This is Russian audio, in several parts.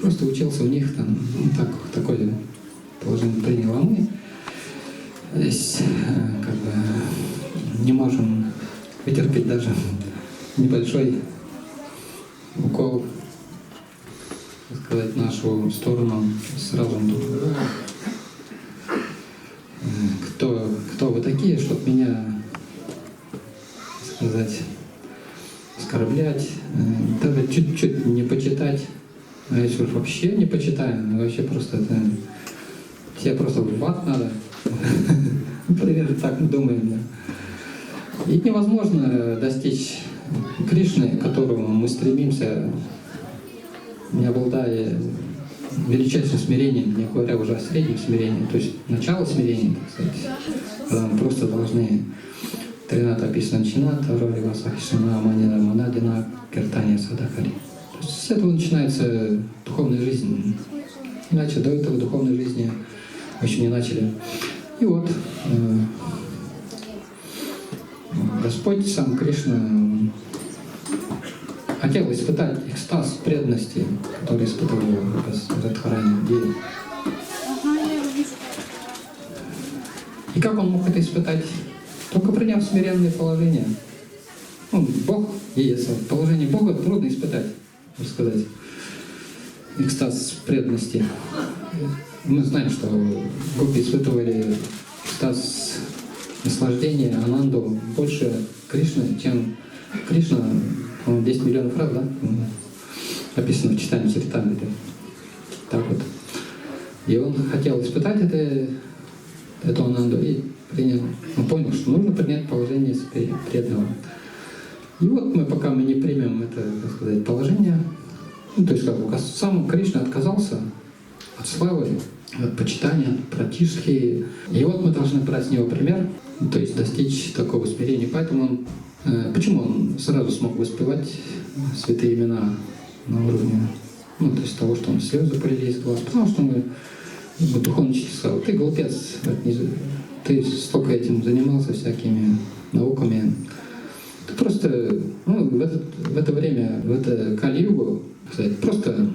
Просто учился у них, там, ну, такое положение принял. А мы здесь как бы не можем вытерпеть даже небольшой укол, так сказать, в нашу сторону сразу. Кто вы такие, чтобы меня, так сказать, оскорблять, даже чуть-чуть не почитать. А если уж вообще не почитаем, вообще просто это... Тебе просто в ад надо. Примерно так мы думаем. Да. И невозможно достичь Кришны, к которому мы стремимся, не обладая величайшим смирением, не говоря уже о среднем смирении, то есть начало смирения, так сказать, когда мы просто должны Тринат описано Чината, Роли Васахишина, Манина, Манадина, Киртания, Садакари. С этого начинается духовная жизнь. Иначе до этого духовной жизни мы еще не начали. И вот Господь, сам Кришна, хотел испытать экстаз преданности, который испытывал в Радхарани Деве. И как он мог это испытать? Только приняв смиренное положение. Бог есть. Положение Бога трудно испытать, можно сказать. Экстаз преданности. Мы знаем, что гопи испытывали экстаз наслаждения, ананду больше Кришны, чем Кришна, по-моему, 10 миллионов раз, да? Описано в читании Чаритамриты. Так вот. И он хотел испытать эту ананду и принял. Он понял, что нужно принять положение преданного. И вот пока мы не примем это, так сказать, положение, то есть сам Кришна отказался от славы, от почитания, от пратишхи. И вот мы должны брать с него пример, то есть достичь такого смирения. Поэтому почему он сразу смог воспевать святые имена на уровне, то есть того, что он слезы полили из глаз, потому что он духовный учитель сказал: ты глупец, ты столько этим занимался, всякими науками. Ты просто в это время, в это Кали-югу, просто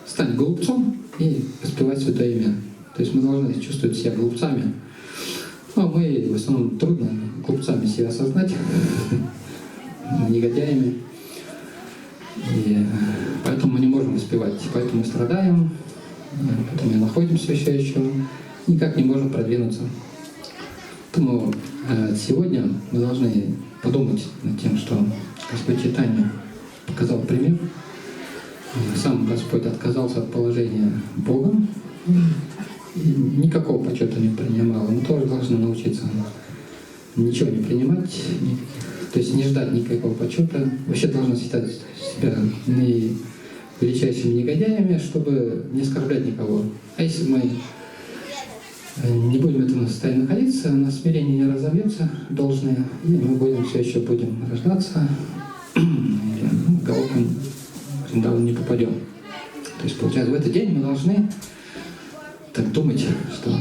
стань глупцом и воспевать святое имя. То есть мы должны чувствовать себя глупцами. Но мы в основном трудно глупцами себя осознать, негодяями. И поэтому мы не можем воспевать. Поэтому мы страдаем, поэтому мы находимся еще, никак не можем продвинуться. Поэтому сегодня мы должны подумать над тем, что Господь Чайтанья показал пример. Сам Господь отказался от положения Бога, и никакого почета не принимал. Мы тоже должны научиться ничего не принимать, то есть не ждать никакого почета. Вообще должны считать себя величайшими негодяями, чтобы не оскорблять никого. А если мы не будем в этом состоянии находиться, у нас смирение не разовьется должное, и мы все еще будем рождаться, галопом в Вриндаван не попадем. То есть, получается, в этот день мы должны так думать, что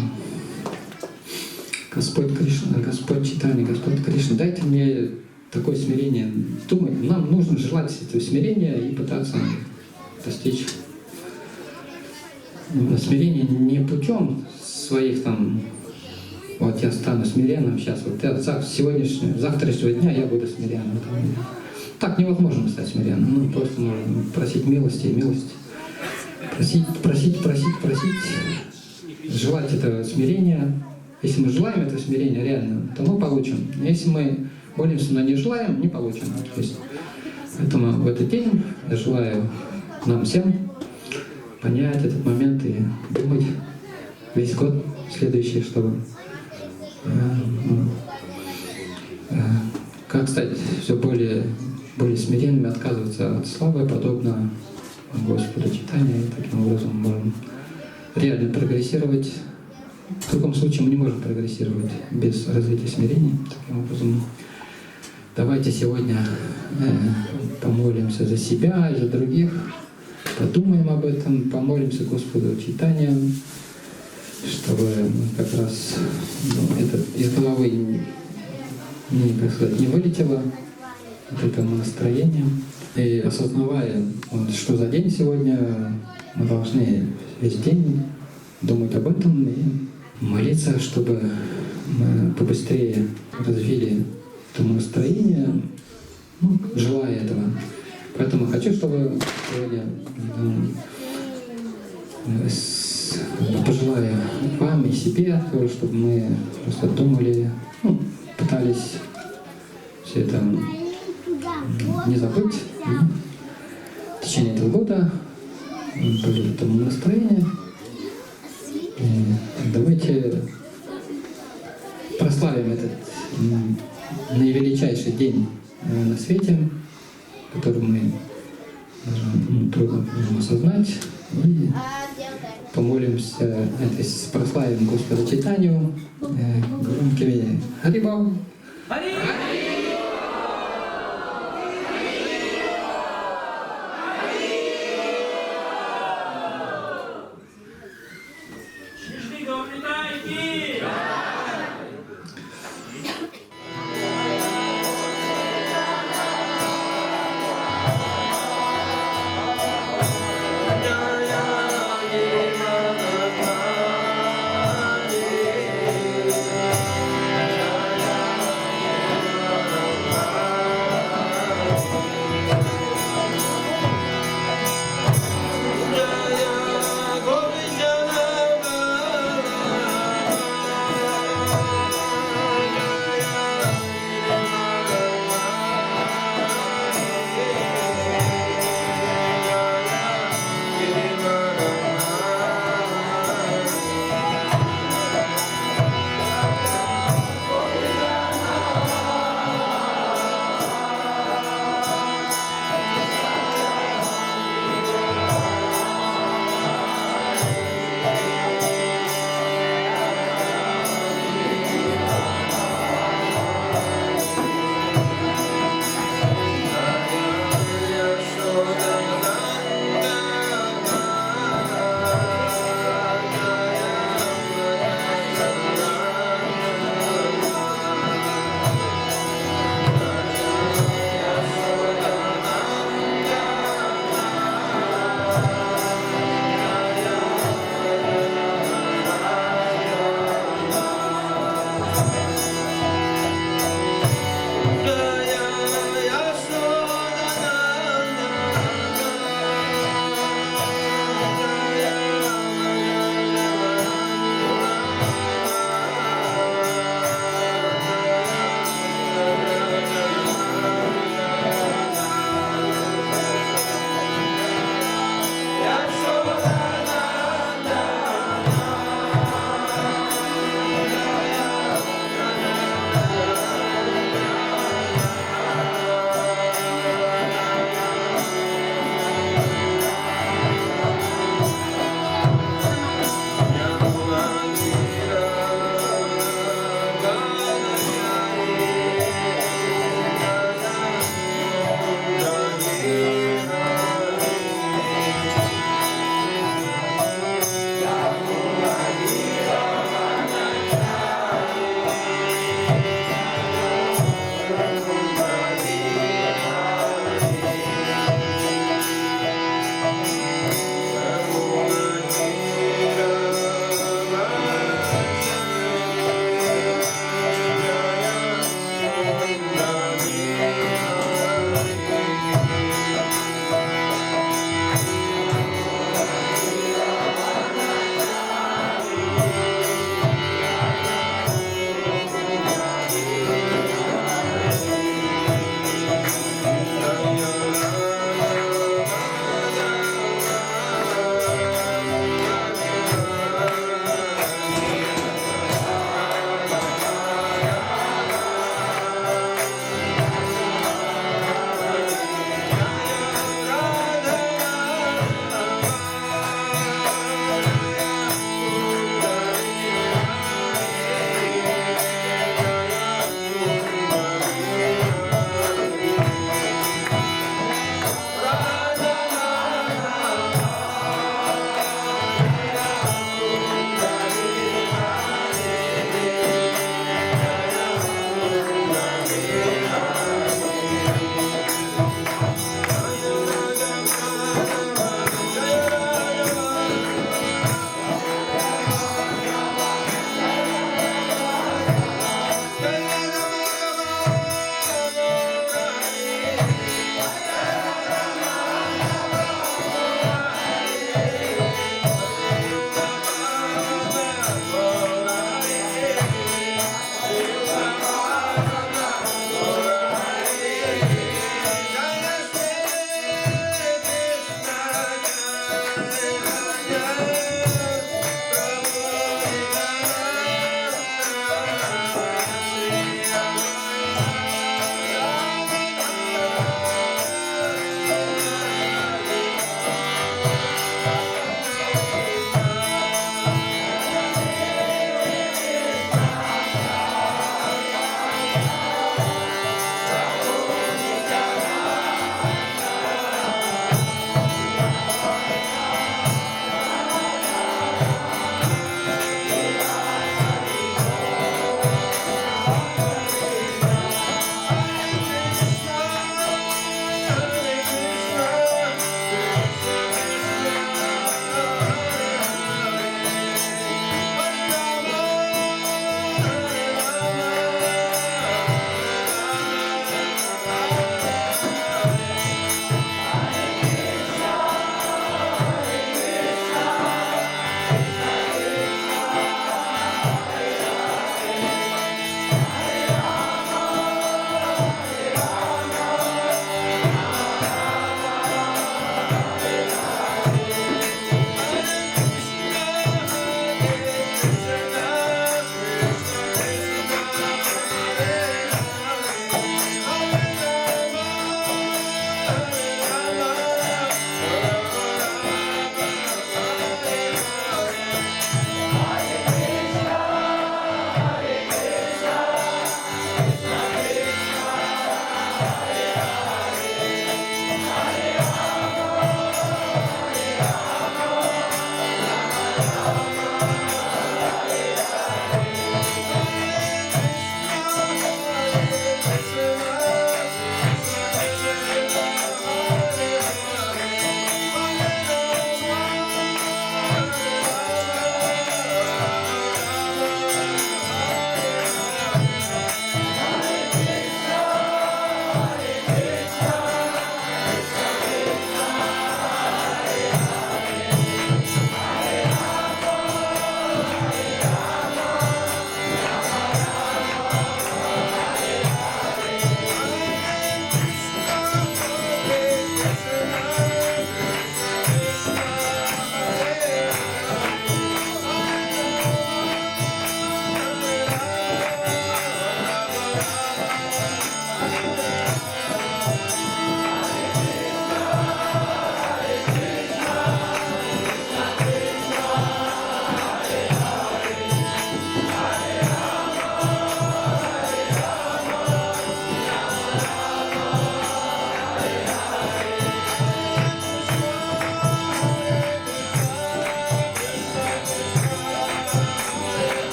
Господь Кришна, Господь Чайтанья, Господь Кришна, дайте мне такое смирение. Думать, нам нужно желать этого смирения и пытаться достичь смирения не путем своих вот я стану смиренным сейчас, завтрашнего дня я буду смиренным. Так невозможно стать смиренным. Просто можно просить милости и милости. Просить, желать этого смирения. Если мы желаем этого смирения реально, то мы получим. Если мы молимся, но не желаем, не получим. То есть, поэтому в этот день я желаю нам всем понять этот момент и думать весь год следующий, чтобы как стать все более смиренными, отказываться от славы, подобно Господу Чайтанье, и таким образом можем реально прогрессировать. В другом случае мы не можем прогрессировать без развития смирения. Таким образом, давайте сегодня помолимся за себя и за других, подумаем об этом, помолимся Господу Чайтанье, чтобы как раз это из головы не вылетело, вот это настроение. И осознавая, вот, что за день сегодня, мы должны весь день думать об этом и молиться, чтобы мы побыстрее развили это настроение, ну, желая этого. Поэтому хочу, чтобы сегодня пожелаю вам и себе, чтобы мы просто думали, ну, пытались все это не забыть. В течение этого года были в этом настроении. И давайте прославим этот наивеличайший день на свете, который мы даже трудно можем осознать. И помолимся, прославим Господа Чайтанью громкими Харибал.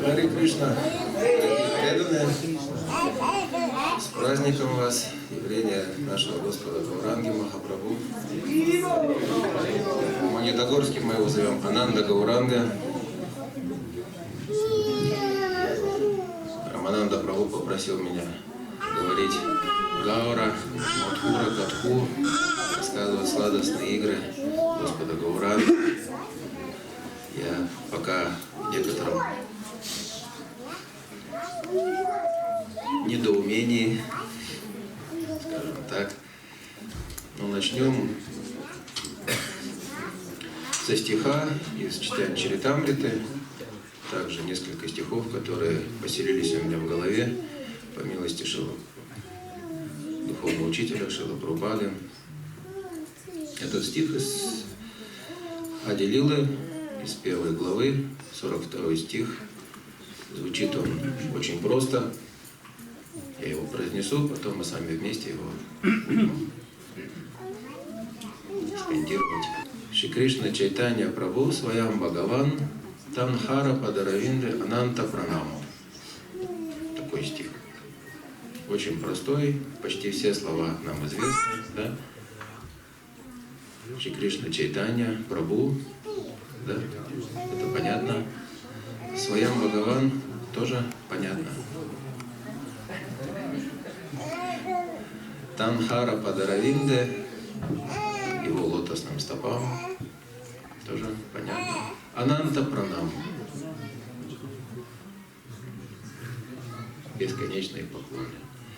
Харе Кришна, преданные, с праздником вас, явление нашего Господа Гауранги Махапрабху. Магнитогорский мы его зовем Ананда Гауранга. Рамананда Прабху попросил меня говорить Гаура, Мадхура, Катху, рассказывать сладостные игры Господа Гауранга. Я пока в некотором недоумении, скажем так. Но начнем со стиха из читания Чаритамриты, также несколько стихов, которые поселились у меня в голове по милости Шилы духовного учителя Шилы Прабхупады. Этот стих из Ади Лилы, из 1 главы, 42 стих. Звучит он очень просто. Я его произнесу, потом мы сами вместе его будем скандировать. Шри Кришна Чайтанья Прабху Сваям Бхагаван Танхара Падаравинды Ананта Пранаму. Такой стих. Очень простой, почти все слова нам известны. Да? Шри Кришна Чайтанья Прабху, да? Это понятно. Сваям Бхагаван тоже понятно. Танхара Падаравинде, его лотосным стопам, тоже понятно. Ананта Пранам, бесконечные поклоны.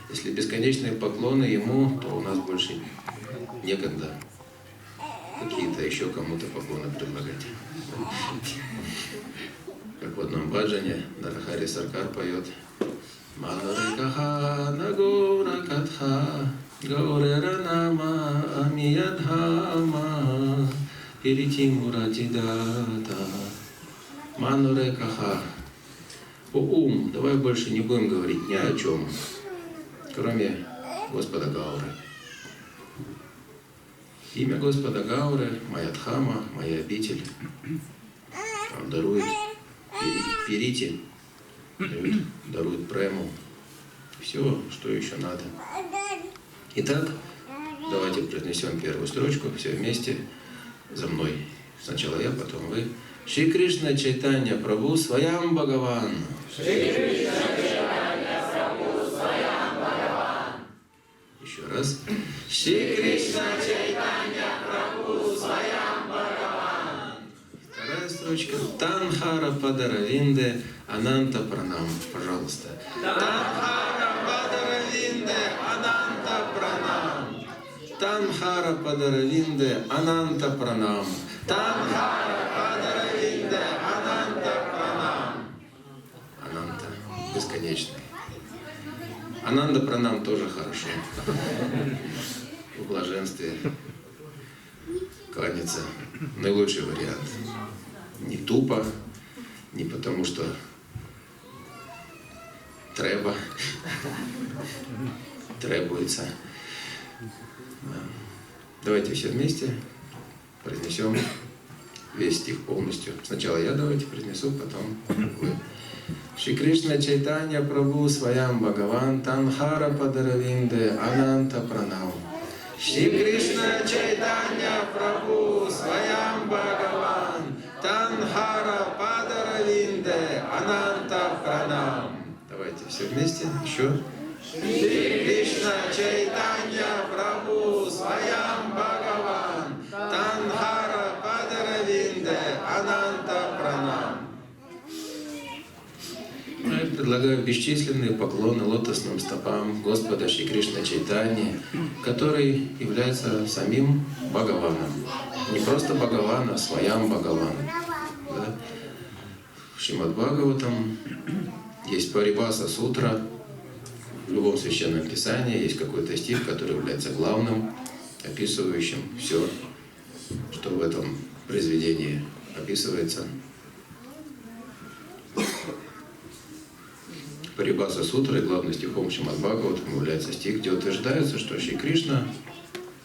Если бесконечные поклоны ему, то у нас больше некогда какие-то еще кому-то поклоны предлагать. Как в одном баджане Нарахари Саркар поет: Манарикаха Нагора Катха Гаурера Нама Амиядхама Иритимуратидата. Манурекаха. О, давай больше не будем говорить ни о чем, кроме Господа Гауры. Имя Господа Гауры, моя Дхама, моя обитель. Он дарует Пирити, дарует прему. Все, что еще надо. Итак, давайте произнесем первую строчку все вместе за мной. Сначала я, потом вы. Шри Кришна Чайтанья Прабху Сваям Бхагаван. Шри Кришна Чайтанья Прабху Сваям Бхагаван. Еще раз. Шри Кришна Чайтанья Прабху Сваям Бхагаван. Вторая строчка. Танхара Падаравинде Ананта Пранам. Пожалуйста. Танхара Падаравинде Ананта Пранам. Танхара Падаравинде Ананта Пранам. Танхара Падаравинде Ананта Пранам. Ананта. Бесконечный. Ананда Пранам тоже хорошо. В блаженстве кланяться наилучший вариант. Не тупо, не потому что требуется. Давайте все вместе произнесем весь стих полностью. Сначала я давайте произнесу, потом вы. Шри Кришна Чайтанья Прабху Сваям Бхагаван Танхара Падаравинде Ананта Пранам. Шри Кришна Чайтанья Прабху Сваям Бхагаван Танхара Падаравинде Ананта Пранам. Давайте все вместе еще. Шри Кришна Чайтанья Прабху Сваям Бхагаван Танхара Падаравинде Ананта Пранам. Я предлагаю бесчисленные поклоны лотосным стопам Господа Шри Кришна Чайтаньи, который является самим Бхагаваном. Не просто Бхагаван, а Сваям Бхагаван. Да? В Шримад Бхагаватам есть Парибаса Сутра. В любом священном писании есть какой-то стих, который является главным, описывающим все, что в этом произведении описывается Парибаса Сутрой, главным стихом Шримад Бхагаватам является стих, где утверждается, что Шри Кришна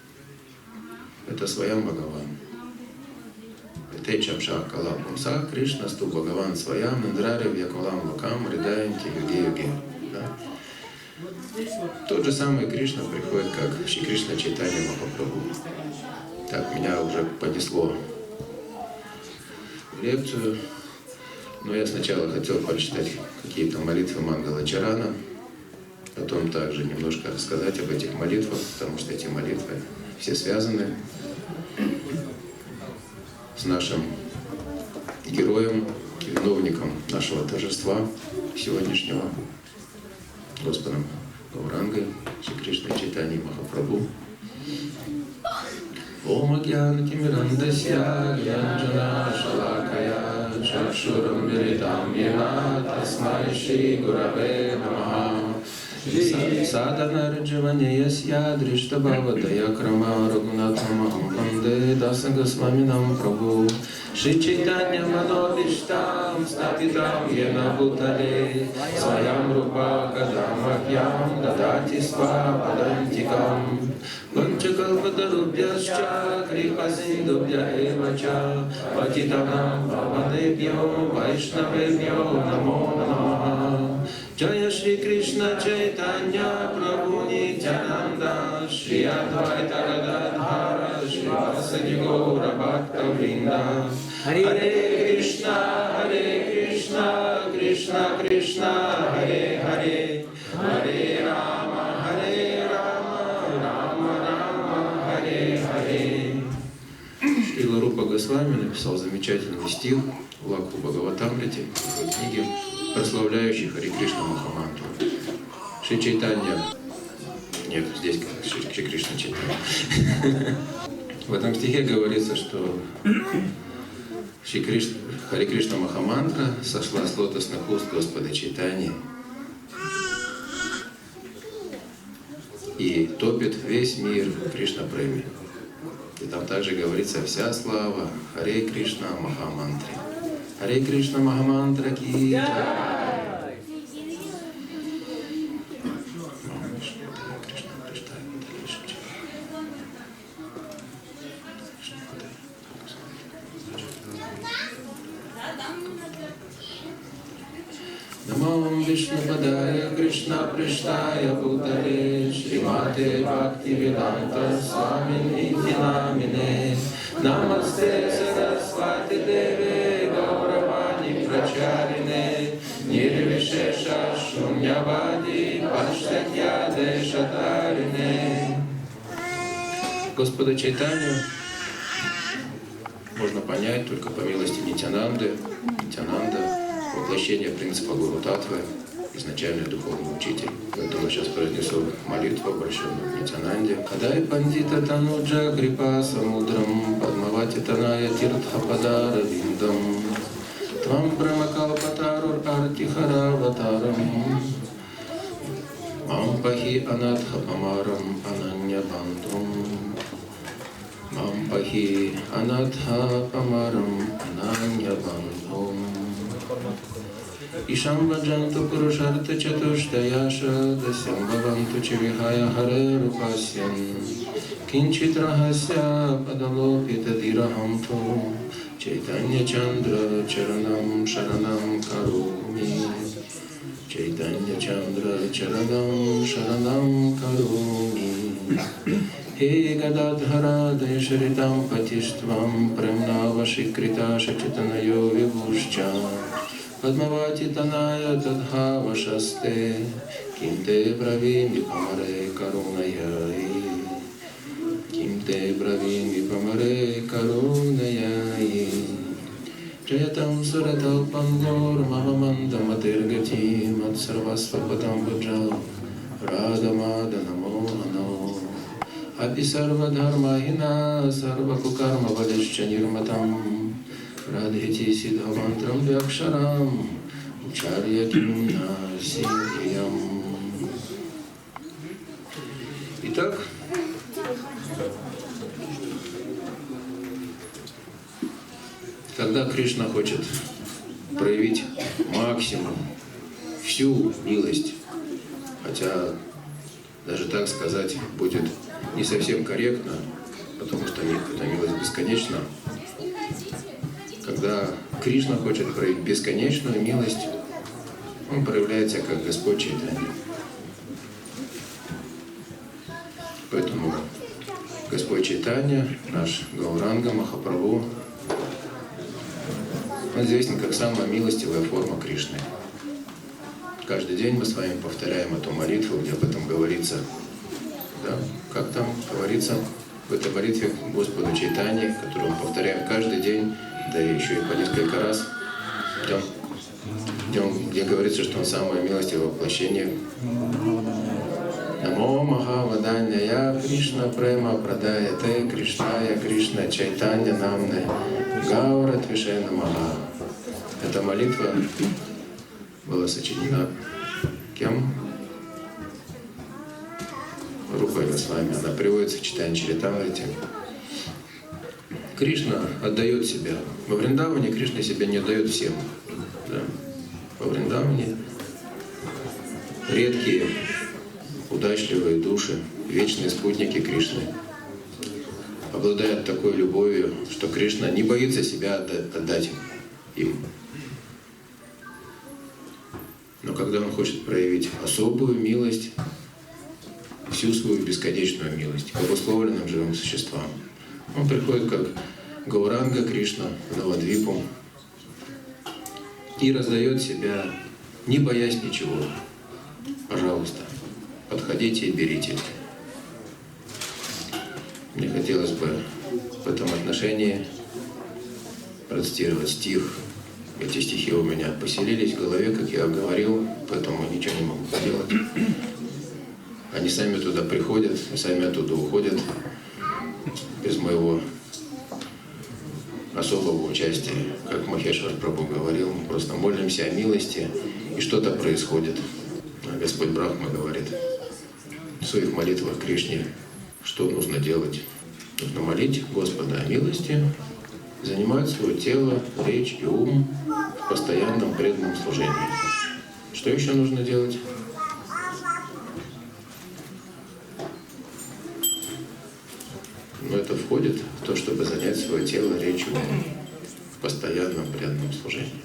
— это Своям Бхагаван. Течамша Калам Са Кришна Сту Бхагаван Своям Индрари Вьякалам Лакам Ридаянти Юги. Тот же самый Кришна приходит, как Шри Кришна Чайтанья Махапрабху. Так, меня уже понесло в лекцию, но я сначала хотел прочитать какие-то молитвы Мангала Чарана, потом также немножко рассказать об этих молитвах, потому что эти молитвы все связаны с нашим героем, виновником нашего торжества сегодняшнего, Господом Гаурангой, Шри Кришной Чайтаньей Махапрабху. Om Gyan Timirandasya Gyanjana Shalakaya Chakshurам Viritam Yena Tasmai Shri Gurave Namaha Sadhana Rajavanyasya Drishtabhavadaya Krama Raghunatham Vande Dasanga Swaminam Prabhu Shri Chaitanya Manobishtam Stapitam Yena Bhutale Swayam Rupa Kadamakyam Dadati Svapadantikam Vanchakalpatarubhyascha Kripasindubhya evacha Patitanam Pavanebhyo Vaishnavebhyo Namo Namaha Jaya Shri Krishna Chaitanya Prabhu Nityananda Shri Advaita Gadadhara Shri Vasadi Gaura Bhakta Vrinda Hare Krishna Krishna Krishna Hare Hare Hare Rama Hare Rama Rama Hare Hare. Шрила Рупа Госвами написал замечательный стих в Лакху Бхагаватамрите, в его книге, прославляющий Хари Кришна Махамантру. Шри Чайтанья. Нет, здесь Шри Кришна Чайтанья. В этом стихе говорится, что Хари Кришна Махамантра сошла с лотосных уст Господа Чайтаньи и топит весь мир Кришна Преми. И там также говорится: вся слава Харе Кришна Махамантре. Харе Кришна Махамантра ки джай. Намам Вишну Падая Кришна Приштая Бхутале Шримате Бхакти Веданта Свамини Намине Намасте Сарасвати Деве Гауравани Прачарине Нирвишеша Шуньявади Паштакья Дешатарине. Господа Чайтанью можно понять только по милости Нитянанды. Нитянанда — воплощение принципа Гуру Татвы, изначальный духовный учитель. Поэтому я сейчас произнесу молитву, обращенную к Нитянанде. Кадай пандита тануджа грипа самудрам падмавати таная тиртха падара виндам твам брамакалпатарур артихараватарам мам пахи анатха памарам ананья бандум мам пахи анатха памарам ананья бандум Ишам Ваджанту Пурушарта Чатуштаяша Дасям Бхаванту Чивихая Харе Рупасьян Кинчит Рахасya Падалопита Дирахамту Чайтанья Чандра Чаранам Шаранам Каруми Чайтанья Чандра Чаранам Шаранам Каруми Хе Гададхара Дайшаритам Патиштвам Премнава Шикрита Шачитанайо Вибушча Падмавати Таная Тадха Вашасте Кимте Бравими Памаре Карунаяи Кимте Бравими Памаре Карунаяи Джаятам Суратал Пангор Маваманда Матиргати Матсарвасвапатам Баджа Радамада Намоано Апи Сарва Дхармахина Сарва Кукарма Вадешча Нирматам Радхити Сидхавантрам Вякшарам Учарья Кимна Синдриям. Итак, Когда Кришна хочет проявить максимум, всю милость, хотя даже так сказать будет не совсем корректно, потому что нет, эта милость бесконечна. Когда Кришна хочет проявить бесконечную милость, он проявляется как Господь Чайтанья. Поэтому Господь Чайтанья, наш Гауранга Махапрабху, он известен как самая милостивая форма Кришны. Каждый день мы с вами повторяем эту молитву, где об этом говорится. Да? Как там говорится в этой молитве Господу Чайтанье, которую мы повторяем каждый день, да и еще и по несколько раз, где говорится, что он самое милостивое воплощение. Намо Махаваданья Кришна Према Прадаяте Кришная Кришна Чайтанья Намне Гаура Твишена Маха. Эта молитва была сочинена кем? Рупой Госвами. Она приводится в Чайтанья Чаритамрите. Кришна отдает себя. Во Вриндаване Кришна себя не отдает всем. Да? Во Вриндаване редкие, удачливые души, вечные спутники Кришны обладают такой любовью, что Кришна не боится себя отдать им. Но когда он хочет проявить особую милость, всю свою бесконечную милость к обусловленным живым существам, он приходит как Гауранга Кришна в Навадвипу и раздает себя, не боясь ничего. Пожалуйста, подходите и берите. Мне хотелось бы в этом отношении процитировать стих. Эти стихи у меня поселились в голове, как я говорил, поэтому ничего не могу поделать. Они сами туда приходят, и сами оттуда уходят, без моего особого участия. Как Махешвар Прабху говорил, мы просто молимся о милости, и что-то происходит. А Господь Брахма говорит в своих молитвах Кришне, что нужно делать. Нужно молить Господа о милости, занимать свое тело, речь и ум в постоянном преданном служении. Что еще нужно делать? Но это входит в то, чтобы занять свое тело, речь и ум в постоянном преданном служении.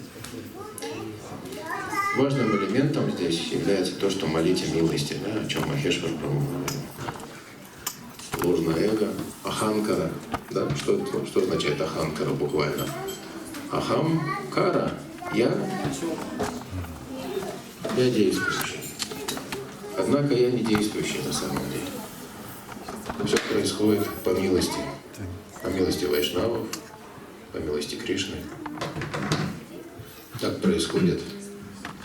Важным элементом здесь является то, что молите милости, да, о чем Махешвар Прабху говорил. Ложное эго, аханкара. Да, что означает аханкара буквально? Ахамкара. Я действующий. Однако я не действующий на самом деле. Все происходит по милости вайшнавов, по милости Кришны. Так происходит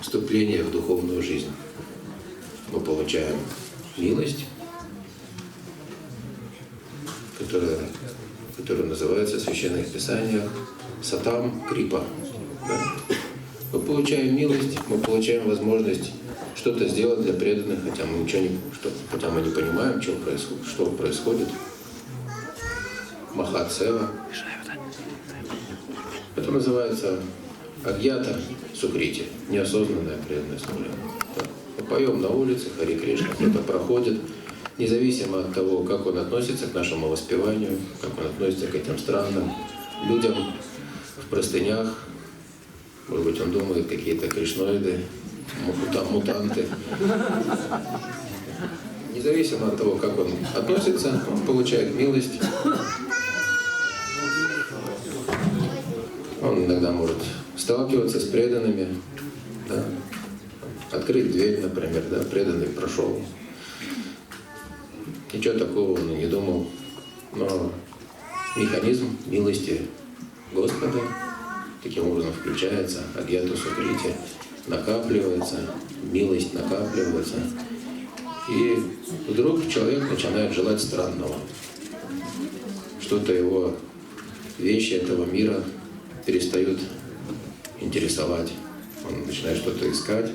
вступление в духовную жизнь. Мы получаем милость, которая называется в священных писаниях Сатам Крипа. Да? Мы получаем милость, мы получаем возможность что-то сделать для преданных, хотя мы не понимаем, что происходит. Махат-сева. Это называется агьята сукрити, неосознанное преданное служение. Мы поем на улице Хари Кришна, кто-то проходит, независимо от того, как он относится к нашему воспеванию, как он относится к этим странным людям в простынях. Может быть, он думает, какие-то кришноиды, мутанты. Независимо от того, как он относится, он получает милость. Он иногда может сталкиваться с преданными, да? Открыть дверь, например, да? Преданный прошел. Ничего такого он и не думал. Но механизм милости Господа таким образом включается, агьята сукрити, накапливается, милость накапливается. И вдруг человек начинает желать странного. Что-то его, вещи этого мира перестают интересовать. Он начинает что-то искать,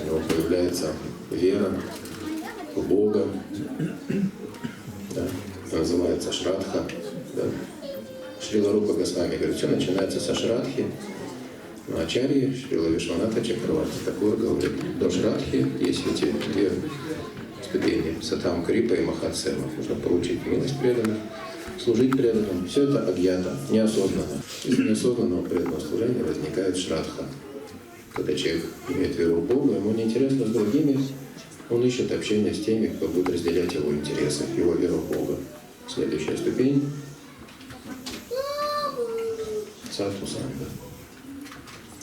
у него появляется вера в Бога. Да? Это называется шрадха. Да? Шрила Рупа Госвами говорит, все начинается со Шрадхи. Но Ачарьи, Шрила Вишванатха Чакраварти Такур говорит, до Шрадхи есть эти две ступени, Сатам Крипа и Махатсева. Нужно получить милость преданных, служить преданным. Все это агьята, неосознанно. Из неосознанного преданного служения возникает Шрадха. Когда человек имеет веру в Бога, ему неинтересно с другими, он ищет общение с теми, кто будет разделять его интересы, его веру в Бога. Следующая ступень — садху-санга.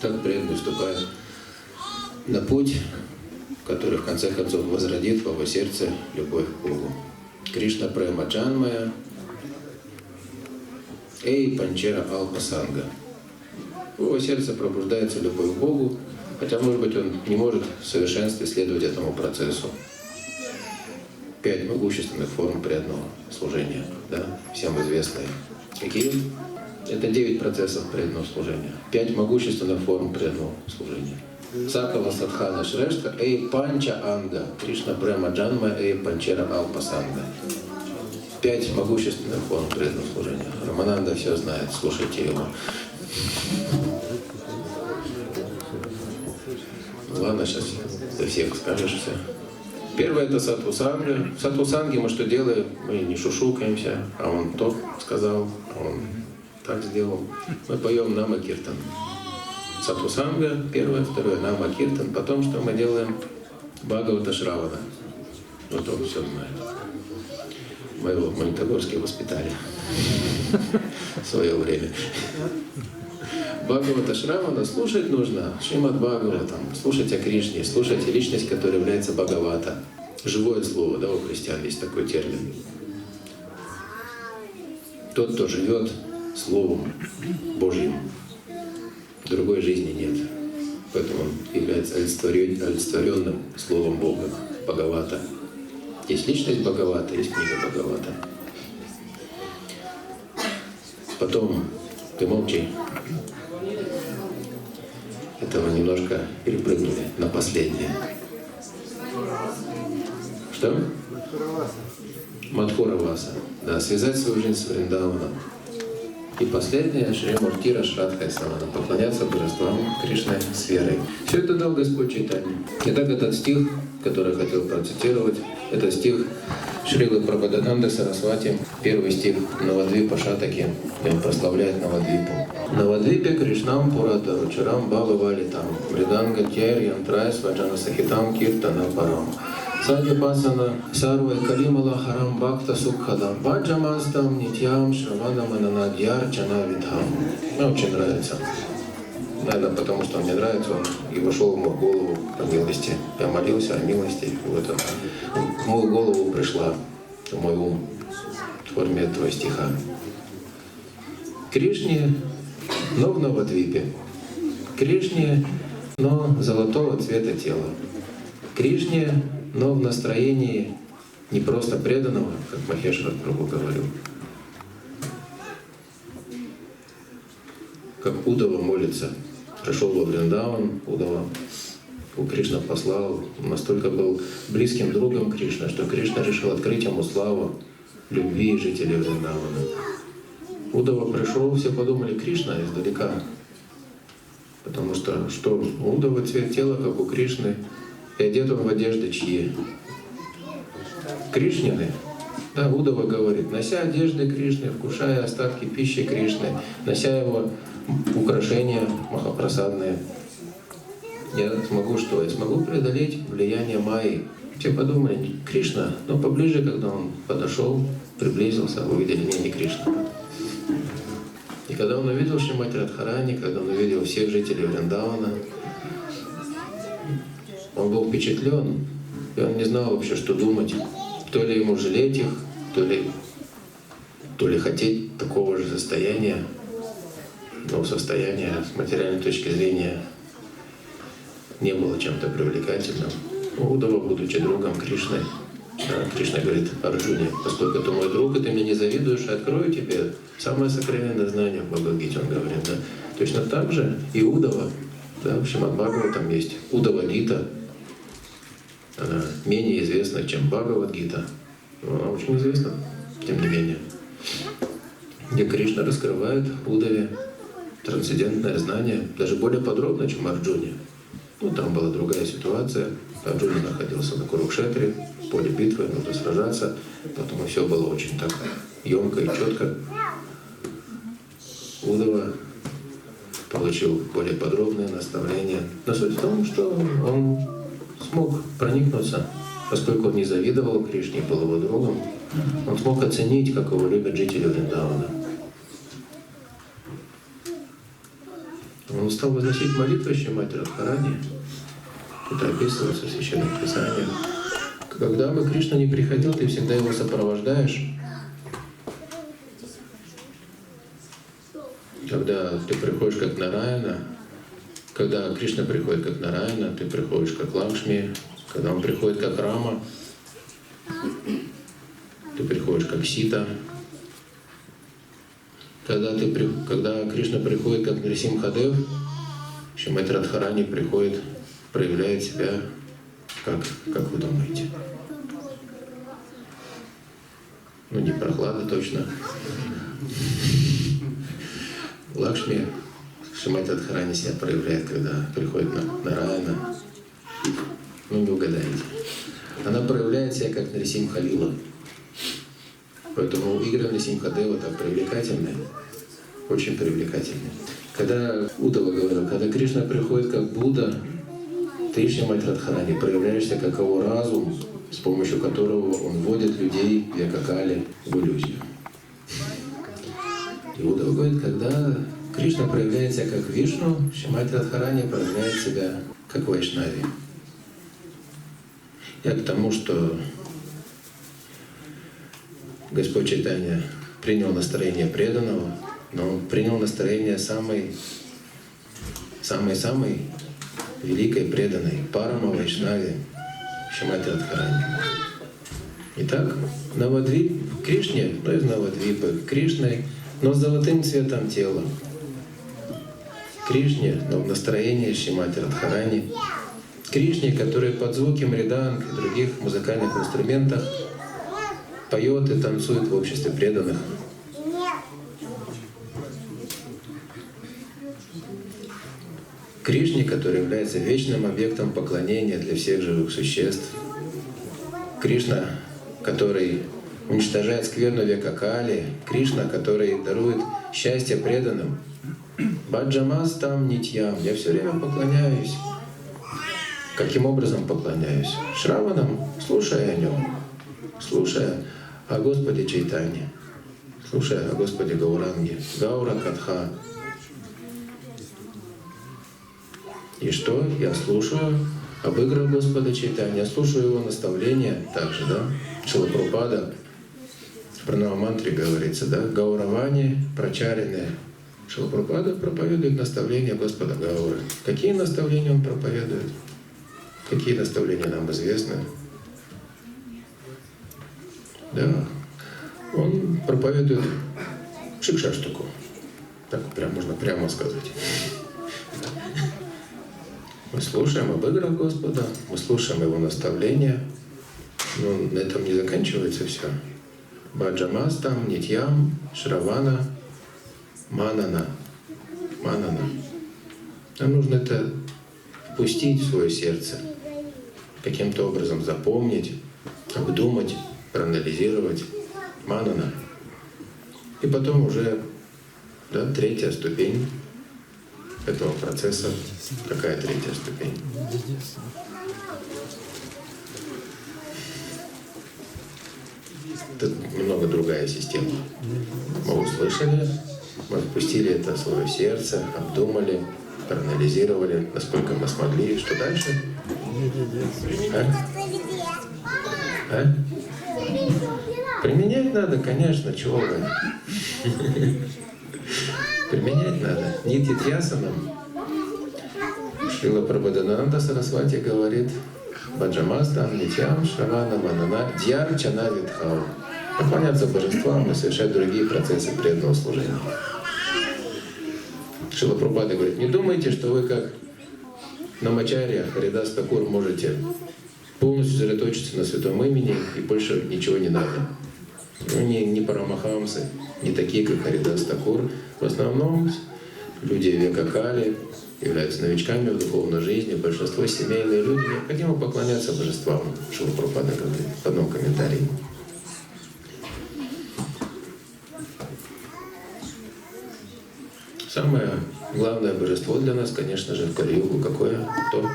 Так преданный вступает на путь, который в конце концов возродит в его сердце любовь к Богу. Кришна према джанмая, эй панчера алпа-санга. В его сердце пробуждается любовь к Богу, хотя, может быть, он не может в совершенстве следовать этому процессу. 5 могущественных форм преданного служения, да, всем известные. Какие? Это 9 процессов преданного служения. 5 могущественных форм преданного служения. Сакала садхана шрештха эй панча анга, Кришна према джанма эй панчера алпасанга. 5 могущественных форм преданного служения. Рамананда все знает, слушайте его. Ладно, сейчас ты всех скажешь все. Первое — это садху-санга. В садху-санге мы что делаем? Мы не шушукаемся, а он то сказал, а он так сделал. Мы поем нама-киртан. Садху-санга — первое, второе — нама-киртан. Потом что мы делаем? Бхагавата Шравана. Вот он все знает. Мы его в Магнитогорске воспитали в свое время. Бхагавата Шравана слушать нужно, Шримад Бхагаватам, слушать о Кришне, слушать личность, которая является Бхагавата. Живое слово, да, у христиан есть такой термин. Тот, кто живет Словом Божьим, другой жизни нет. Поэтому он является олицетворенным Словом Бога, Бхагавата. Есть личность Бхагавата, есть книга Бхагавата. Потом ты молчи. Этого немножко перепрыгнули на последнее. Что? Мадхураваса. Да, связать свою жизнь с Вриндаваном. И последнее — Шри Муртира Шрадха Самана. Поклоняться божествам Кришны с верой. Все это дал Господь Чайтанья. Итак, этот стих, который я хотел процитировать, это стих Шрилы Прабхадананды Сарасвати, первый стих Навадвипа Шатаки, где он прославляет Навадвипу. Навадвипе Кришнам Пурата Ручарам Бала Валитам Мриданга Тьяр Янтрай Сваджана Сахитам Киртана Парам Садипасана Сарвай Калимала Харам Бхакта Сукхадам Баджамастам Нитьям Шраванам Ананадьяр Чана Видхам. Мне очень нравится. Наверное, потому что он мне нравится, он и вошел в мою голову по милости. Я молился о милости, и вот он в мою голову пришла, в мой ум, в форме этого стиха. Кришне, но в Навадвипе. Кришне, но золотого цвета тела. Кришне, но в настроении не просто преданного, как Махешвар Прабху говорил, как Удава молится. Пришел во Вриндаван, Удава, Кришна послал, настолько был близким другом Кришны, что Кришна решил открыть ему славу любви жителей Вриндавана. Удава пришел, все подумали, Кришна издалека. Потому что у Удава цвет тела, как у Кришны, и одет он в одежды чьи? Кришнины. Да, Удава говорит, нося одежды Кришны, вкушая остатки пищи Кришны, нося его украшения махапрасадные, я смогу что? Я смогу преодолеть влияние Майи. Все подумали, Кришна, но поближе, когда он подошел, приблизился, увидели, не Кришна. И когда он увидел Шримати Радхарани, когда он увидел всех жителей Вриндавана, он был впечатлен, и он не знал вообще, что думать. То ли ему жалеть их, то ли хотеть такого же состояния, но состояние с материальной точки зрения не было чем-то привлекательным. Удава, будучи другом Кришны, Кришна говорит Арджуне, поскольку ты мой друг, и ты мне не завидуешь, открою тебе самое сокровенное знание в Бхагавад-гите, он говорит. Да? Точно так же и Удава, да, в Шримад Бхагаватам есть Удава-гита, она менее известна, чем Бхагавад-гита, но она очень известна, тем не менее. где Кришна раскрывает Удаве трансцендентное знание, даже более подробно, чем Арджуне. Ну, там была другая ситуация. Арджуна находился на Курукшетре, в поле битвы, нужно сражаться. Поэтому все было очень так емко и четко. Удава получил более подробные наставления. Но суть в том, что он смог проникнуться, поскольку он не завидовал Кришне, был его другом, он смог оценить, как его любят жители Вриндавана. Он стал возносить молитвы Шримати Радхарани. Это описывается в Священных Писаниях. Когда бы Кришна не приходил, ты всегда его сопровождаешь. Когда ты приходишь как Нараяна, когда Кришна приходит как Нараяна, ты приходишь как Лакшми. Когда он приходит как Рама, ты приходишь как Сита. Когда Кришна приходит как Нарисимхадев, Шримати Радхарани приходит, проявляет себя, как вы думаете? Ну, не Прохлада точно. Лакшми, Шримати Радхарани себя проявляет, когда приходит Нараяна. Ну, не угадаете. Она проявляет себя как Нарисимха Лила. Поэтому игры Нарисимхадева так привлекательные, очень привлекательные. Когда Удава говорил, когда Кришна приходит как Будда, ты, Шримати Радхарани, проявляешься как его разум, с помощью которого он вводит людей в Якакали в иллюзию. И Удава говорит, когда Кришна проявляет себя как Вишну, Шримати Радхарани проявляет себя как Вайшнави. Я к тому, что Господь Чайтанья принял настроение преданного, но он принял настроение самой великой преданной Парама Вайшнави Шримати Радхарани. Итак, Навадвип Кришне, но из Навадвипы Кришной, но с золотым цветом тела. Кришне, но в настроении Шримати Радхарани. Кришне, который под звуки мриданг и других музыкальных инструментов поет и танцует в обществе преданных. Кришне, который является вечным объектом поклонения для всех живых существ. Кришна, который уничтожает скверну века Кали. Кришна, который дарует счастье преданным. Баджамастам нитьям. Я все время поклоняюсь. Каким образом поклоняюсь? Шраванам, слушая о нем, слушая о Господе Чайтанье, слушая о Господе Гауранге, Гаура Катха. И что? Я слушаю об играх Господа Чайтанья, я слушаю его наставления также, да? Шрила Прабхупада в Пранава-мантре говорится, да? Гауравани прачарины. Шрила Прабхупада проповедует наставления Господа Гауры. Какие наставления он проповедует? Какие наставления нам известны? Да, он проповедует Шикшаштаку. Так можно прямо сказать. Мы слушаем об играх Господа, мы слушаем Его наставления, но на этом не заканчивается все. Баджамастам, Нитьям, Шравана, Манана. Нам нужно это впустить в свое сердце, каким-то образом запомнить, обдумать, проанализировать. Манана. И потом уже, да, третья ступень этого процесса. Какая третья ступень? Это немного другая система. Мы услышали, мы впустили это в свое сердце, обдумали, проанализировали, насколько мы смогли. Что дальше? А? Применять надо, конечно, чего вы. Применять надо. Нитьясанам. Шрила Прабодхананда Сарасвати говорит: Баджамастам, Нитьям, Шравана, Манана, Дьярчана Видхау. Поклоняться божествам и совершать другие процессы преданного служения. Шрила Прабхупада говорит: не думайте, что вы как Намачарья, Харидас Такур можете полностью сосредоточиться на святом имени и больше ничего не надо. Ну, не парамахамсы, не такие, как Харидас Такур. В основном люди века Кали являются новичками в духовной жизни. Большинство семейные люди. Необходимо поклоняться божествам. Шрила Прабхупада говорит в одном комментарии. Самое главное божество для нас, конечно же, в Кали-югу какое? Кто?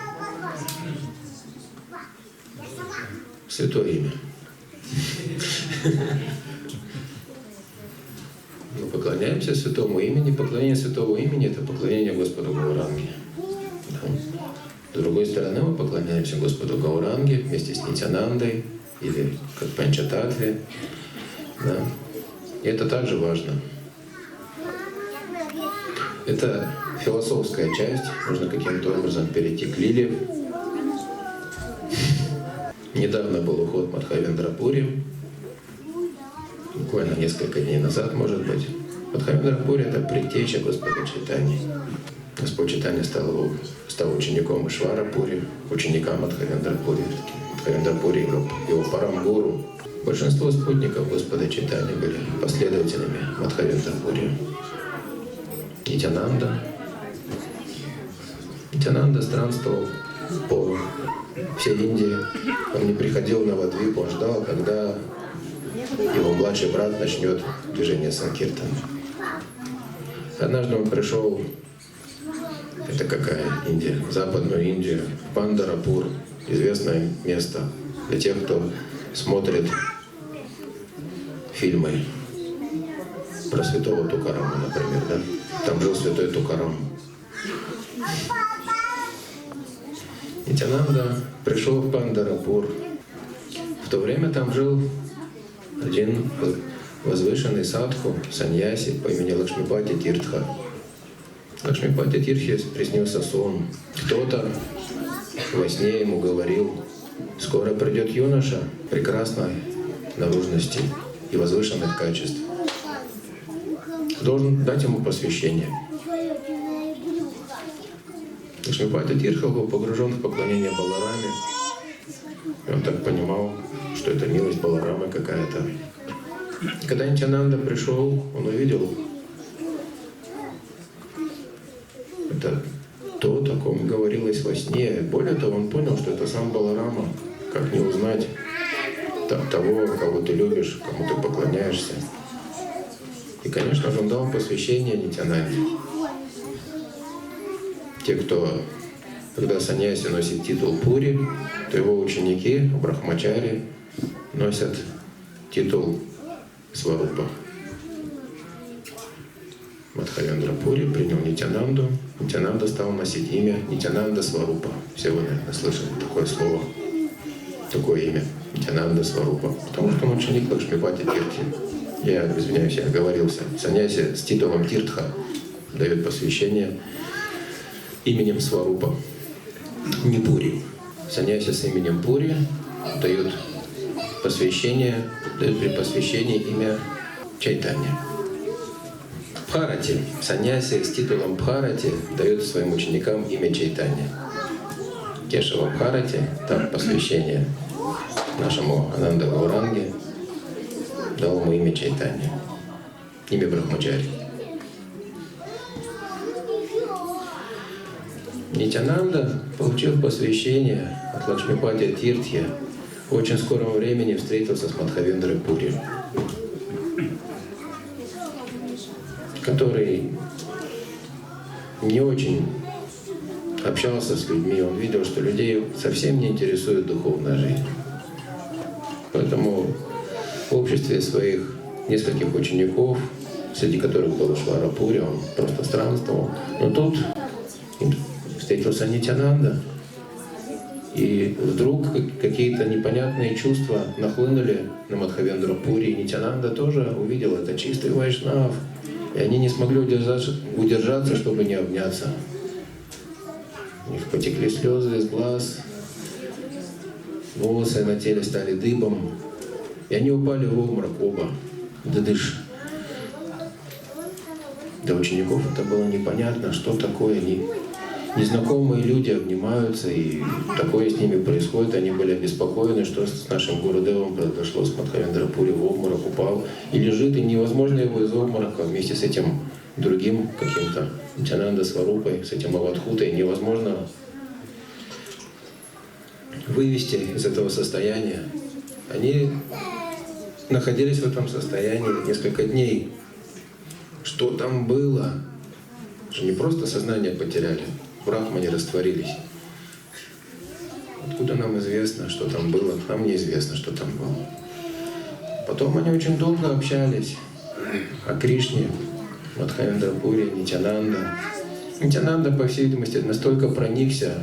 Святое имя. Мы поклоняемся святому имени. Поклонение святого имени — это поклонение Господу Гауранге. Да. С другой стороны, мы поклоняемся Господу Гауранге вместе с Нитянандой или как Панчататве. Да. И это также важно. Это философская часть. Нужно каким-то образом перейти к лиле. Недавно был уход в Мадхавендрапури. Буквально несколько дней назад, может быть. Мадхавендрапури — это предтеча Господа Чайтаньи. Господь Чайтанья стал учеником Ишварапури, учеником Мадхавендрапури. Мадхавендрапури — его парам-гуру. Большинство спутников Господа Чайтаньи были последователями Мадхавендрапури. Нитянанда. Нитянанда странствовал по всей Индии. Он не приходил на Навадвипу, он ждал, когда его младший брат начнет движение Санкиртана. Однажды он пришел, это какая Индия? В Западную Индию, Пандарапур, известное место для тех, кто смотрит фильмы про святого Тукарама, например, да? Там жил святой Тукарам. Нитянанда пришел в Пандарапур. В то время там жил один возвышенный садху, саньяси по имени Лакшмипати Тиртха. Лакшмипати Тиртхе приснился сон. Кто-то во сне ему говорил: скоро придет юноша прекрасной наружности и возвышенных качеств. Должен дать ему посвящение. Лакшмипати Тиртха был погружен в поклонение Балараме. И он так понимал, что это милость Баларамы какая-то. Когда Нитянанда пришел, он увидел это то, о ком говорилось во сне. Более того, он понял, что это сам Баларама. Как не узнать того, кого ты любишь, кому ты поклоняешься. И, конечно же, он дал посвящение Нитянанде. Те, когда саньяси носит титул Пури, то его ученики, брахмачари, носят титул Сварупа. Мадхавендрапури принял Нитянанду. Нитянанда стал носить имя Нитянанда Сварупа. Все вы, наверное, слышали такое слово, такое имя Нитянанда Сварупа. Потому что он ученик Лакшмипати Тиртхи. Я извиняюсь, я оговорился. Саньяси с титулом Тиртха дает посвящение именем Сварупа, не Пури. Саньяси с именем Пури дают посвящение, дают при посвящении имя Чайтанья. Бхарати. Саньяси с титулом Бхарати дают своим ученикам имя Чайтанья. Кешава Бхарати, там посвящение нашему Ананда Гауранге, дал ему имя Чайтанья, имя Брахмачари. Нитянанда, получив посвящение от Лакшмипати Тиртхи, в очень скором времени встретился с Мадхавендрой Пури, который не очень общался с людьми. Он видел, что людей совсем не интересует духовная жизнь. Поэтому в обществе своих нескольких учеников, среди которых был Ишварапури, он просто странствовал. Но тут встретился Нитянанда, и вдруг какие-то непонятные чувства нахлынули на Мадхавендрапури, и Нитянанда тоже увидел это чистый вайшнав, и они не смогли удержаться, чтобы не обняться. У них потекли слезы из глаз, волосы на теле стали дыбом, и они упали в обморок оба. Дыдыш. Для учеников это было непонятно, что такое. Они незнакомые люди обнимаются, и такое с ними происходит. Они были обеспокоены, что с нашим Гурудевом произошло, с Мадхавендра Пури в обморок упал и лежит, и невозможно его из обморока вместе с этим другим каким-то Нитянанда Сварупой, с этим Авадхутой, невозможно вывести из этого состояния. Они находились в этом состоянии несколько дней. Что там было? Что не просто сознание потеряли, в Брахмане растворились. Откуда нам известно, что там было? Нам неизвестно, что там было. Потом они очень долго общались о Кришне, Мадхавендра Пури, Нитянанда. Нитянанда, по всей видимости, настолько проникся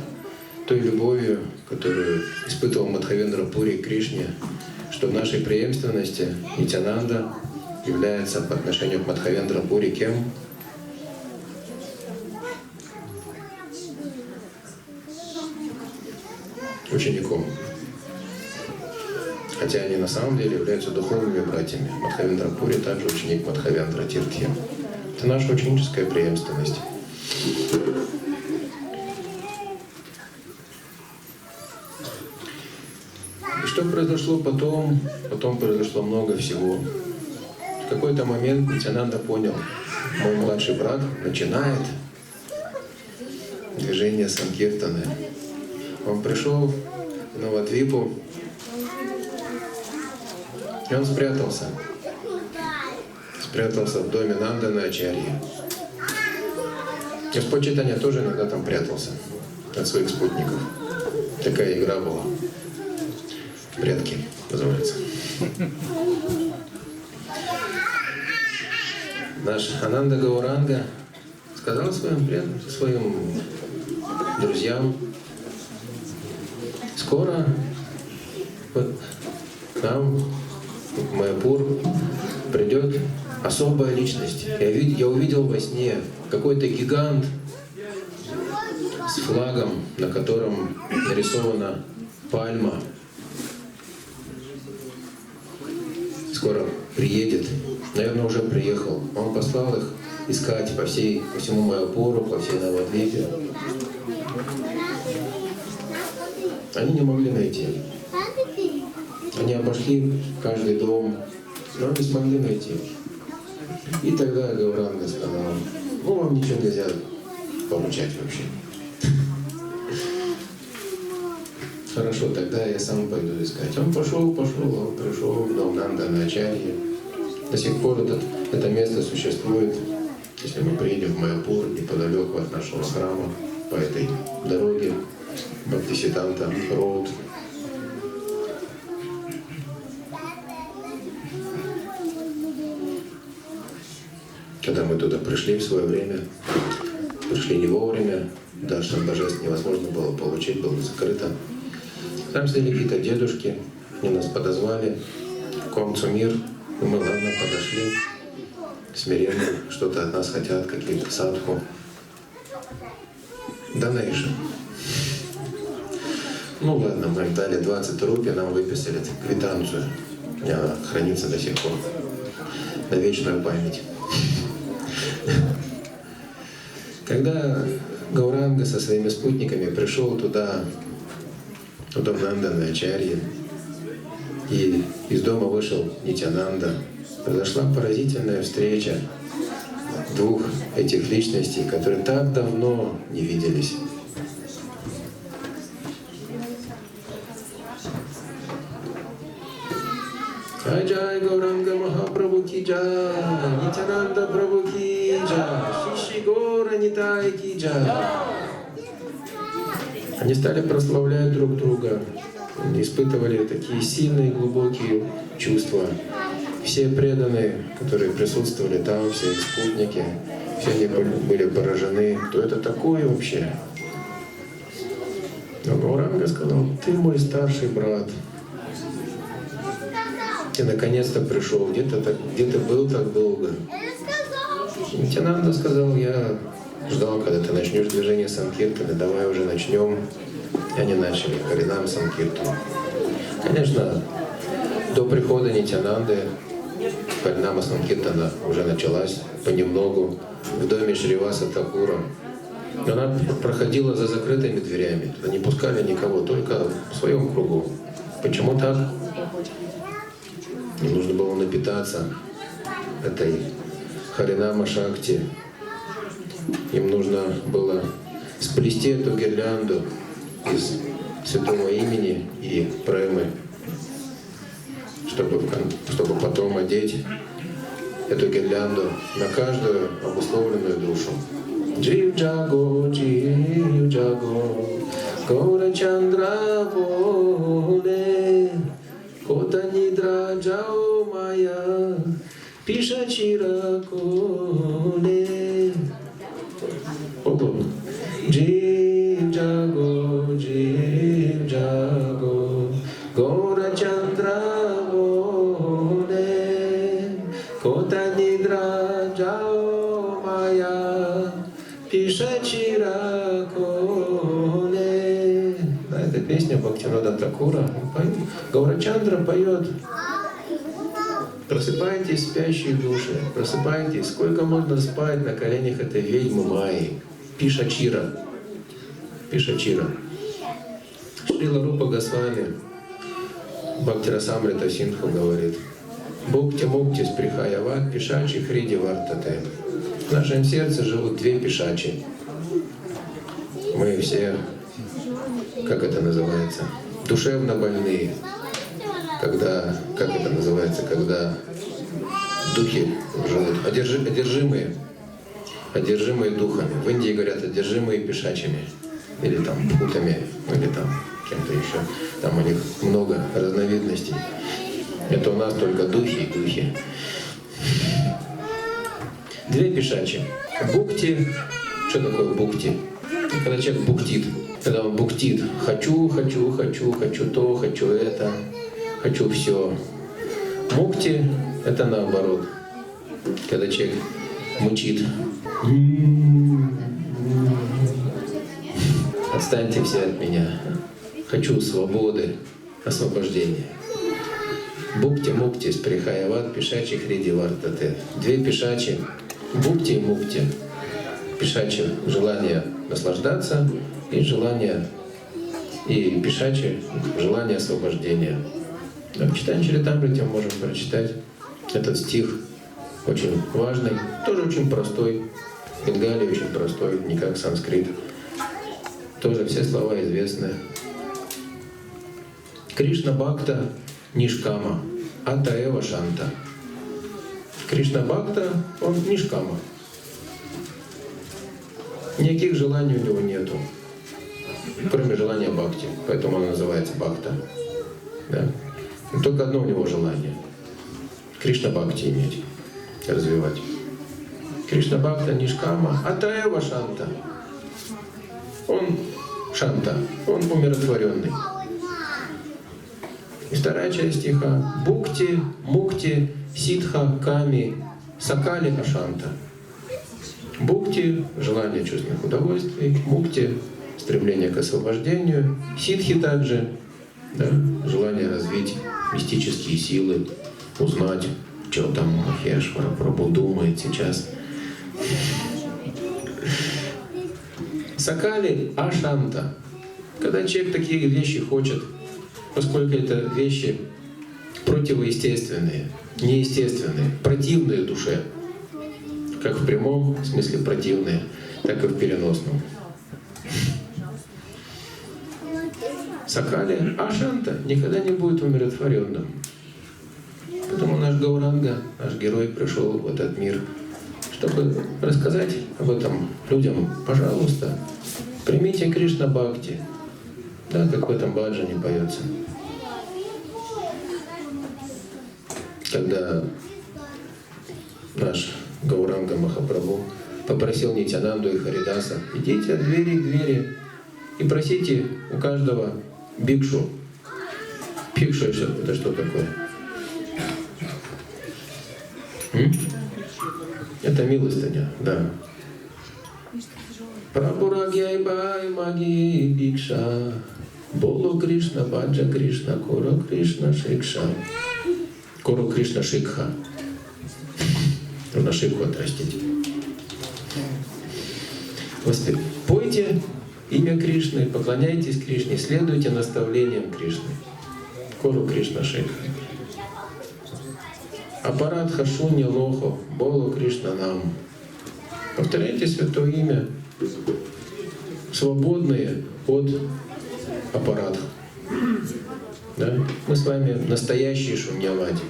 той любовью, которую испытывал Мадхавендра Пури к Кришне, что в нашей преемственности Нитянанда является по отношению к Мадхавендра Пури кем? Учеником. Хотя они на самом деле являются духовными братьями. Мадхавендра Пури также ученик Мадхавендра Тиртхи. Это наша ученическая преемственность. И что произошло потом? Потом произошло много всего. В какой-то момент Нитянанда понял, мой младший брат начинает движение Санкиртаны. Он пришел в Навадвипу, и он спрятался. Спрятался в доме Нандана Ачарьи. Господь Чайтанья тоже иногда там прятался от своих спутников. Такая игра была. Прятки называется. Наш Ананда Гауранга сказал своим друзьям: скоро к нам, в Майяпур, придет особая личность. Я увидел во сне какой-то гигант с флагом, на котором нарисована пальма. Скоро приедет. Наверное, уже приехал. Он послал их искать по всему Майяпуру, по всей Навадвипе. Они не могли найти. Они обошли каждый дом, но не смогли найти. И тогда Гауранга сказал: ну, вам ничего нельзя получать вообще. Хорошо, тогда я сам пойду искать. Он пошел, он пришел в дом Нандана Ачарьи. До сих пор это место существует. Если мы приедем в Майяпур, неподалеку от нашего храма, по этой дороге, Бхактисиданта Роуд. Когда мы туда пришли в свое время, пришли не вовремя, даршан божеств невозможно было получить, было закрыто. Там сидели какие-то дедушки, они нас подозвали в Комцумир, и мы, ладно, подошли, смиренно, что-то от нас хотят, какие-то садху. Donation. Ну ладно, мы им дали 20 рупий, нам выписали квитанцию. Она хранится до сих пор, на вечную память. Когда Гауранга со своими спутниками пришел туда, в дом Нандана Ачарьи, и из дома вышел Нитянанда, произошла поразительная встреча двух этих личностей, которые так давно не виделись. Джай Гауранга Махапрабху ки джай, Нитянанда Прабху ки джай, Шиши Гора Нитай ки джай. Они стали прославлять друг друга, они испытывали такие сильные, глубокие чувства. Все преданные, которые присутствовали там, все их спутники, все они были поражены. Кто это такой вообще? Но Гауранга сказал: ты мой старший брат. Ты наконец-то пришел, где ты был так долго? Нитянанда сказал: я ждал, когда ты начнешь движение Санкиртаны, давай уже начнем. И они начали Харинам Санкиртану. Конечно, до прихода Нитянанды Харинама Санкиртана уже началась понемногу в доме Шриваса Такура. Она проходила за закрытыми дверями, туда не пускали никого, только в своем кругу. Почему так? Им нужно было напитаться этой Харинама Шакти. Им нужно было сплести эту гирлянду из святого имени и премы, чтобы потом одеть эту гирлянду на каждую обусловленную душу. Джив Джаго, Гора Чандра Боле, Кота Нидра Джао Майя, Пиша Чира Коле. Джив Джаго, Гора Чандра Боле, Кота Нидра Джао Майя, Пиша Чира Коле. Да, это песня Бхактивинода Такура. Гаурачандра поет: просыпайтесь, спящие души, просыпайтесь, сколько можно спать на коленях этой ведьмы Майи. Пишачира. Пишачира. Шрила Рупа Госвами Бхактирасамрита Синдху говорит: Бхукти Мукти Сприхаяват Пишачи Хриди Вартате. В нашем сердце живут две пишачи. Мы все, как это называется, душевно больные. Когда, как это называется, когда духи живут, одержимые духами. В Индии говорят одержимые пишачами, или там путами, или там кем-то еще. Там у них много разновидностей. Это у нас только духи и духи. Две пишачи. Букти. Что такое букти? Когда человек буктит. Когда он буктит. Хочу то, хочу это. Хочу все. Мукти — это наоборот. Когда человек мучит. Отстаньте все от меня. Хочу свободы, освобождения. Букти Мукти Сприхаяват Пишачи Хриди Вартате. Две пишачи. Букти и Мукти. Пишачи — желание наслаждаться, и желание, и пишачи — желание освобождения. В Читании Чаритамрите мы можем прочитать этот стих, очень важный, тоже очень простой, бенгали очень простой, не как санскрит. Тоже все слова известны. Кришна Бхакта Нишкама, Атаева Шанта. Кришна Бхакта, он Нишкама. Никаких желаний у него нету, кроме желания Бхакти, поэтому он называется Бхакта. Да? И только одно у него желание — Кришна Бхакти иметь, развивать. Кришна Бхакта Нишкама, Атаева Шанта. Он Шанта, он умиротворенный. И вторая часть стиха: Букти, Мукти, Ситха, Ками, Сакали Ашанта. Букти — желание чувственных удовольствий, Мукти — стремление к освобождению, Ситхи также, да, желание развить мистические силы, узнать, что там Махешвара Прабху думает сейчас. Сакали Ашанта. Когда человек такие вещи хочет, поскольку это вещи противоестественные, неестественные, противные душе, как в прямом смысле противные, так и в переносном. Сакали Ашанта никогда не будет умиротворенным. Поэтому наш Гауранга, наш герой, пришел в этот мир, чтобы рассказать об этом людям. Пожалуйста, примите Кришна Бхакти. Да, как в этом баджане поется. Когда наш Гауранга Махапрабху попросил Нитьянанду и Харидаса: идите от двери к двери и просите у каждого бикшу. Бикшу — это что такое? Это милостыня, да. Прабхурагьяйбай маги бикша, Болу Кришна Баджа Кришна, Куру Кришна Шикша. Куру Кришна Шикха. На шипку отрастить. Пойте имя Кришны, поклоняйтесь Кришне, следуйте наставлениям Кришны. Кору Кришна Шейха. Апарадха Шунья Лохо, Болу Кришна Нам. Повторяйте святое имя, свободные от аппаратов. Да? Мы с вами настоящие шуньявади.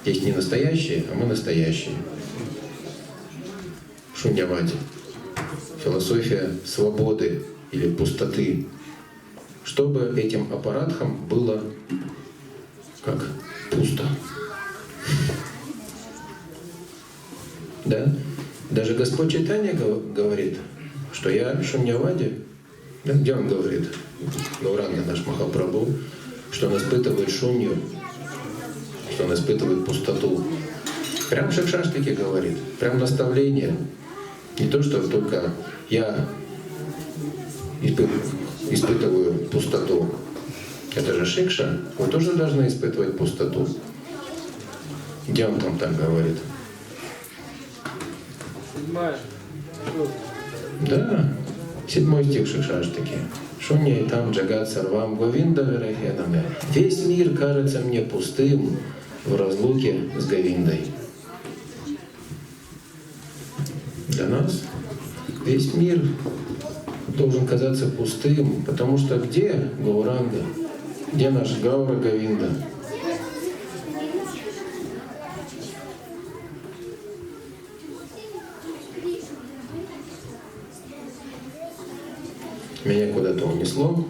Есть не настоящие, а мы настоящие. Шуньявади. Философия свободы или пустоты. Чтобы этим аппаратам было как пусто. Да? Даже Господь Чайтанья говорит, что я шуньявади. Да? Где он говорит? Гауранга наш Махапрабху, что он испытывает шунью, что он испытывает пустоту. Прям Шикшаштхи говорит, прям наставление. Не то, что только я испытываю пустоту. Это же Шикша, вы тоже должны испытывать пустоту. Где он там так говорит? Да, 7 стих Шикшаштхи. Шунья и там джагат сарвам говинда вирахенаме. Весь мир кажется мне пустым в разлуке с Говиндой. Для нас весь мир должен казаться пустым, потому что где Гауранга? Где наш Гаура Говинда? Меня куда-то унесло.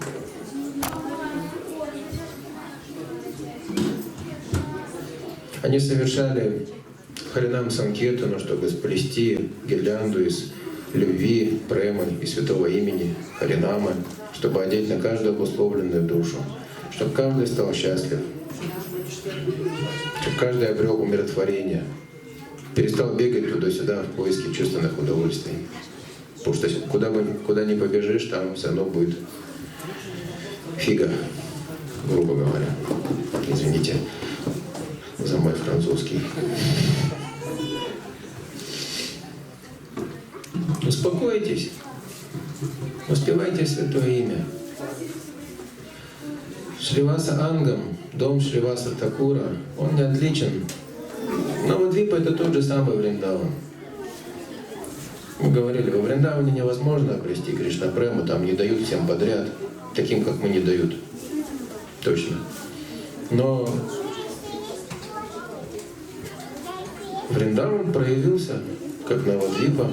Они совершали Харинам Санкиртану, чтобы сплести гирлянду из любви, премы и святого имени Харинамы, чтобы одеть на каждую обусловленную душу, чтобы каждый стал счастлив, чтобы каждый обрел умиротворение, перестал бегать туда-сюда в поиске чувственных удовольствий. Потому что куда ни побежишь, там все равно будет фига, грубо говоря. Извините за мой французский. Успокойтесь, успевайте святое имя. Шриваса Ангам, дом Шриваса Такура, он не отличен. Навадвипа — это тот же самый Вриндаван. Мы говорили, во Вриндаване невозможно обрести Кришна-прему, там не дают всем подряд, таким, как мы, не дают. Точно. Но Вриндаван проявился, как Навадвипа,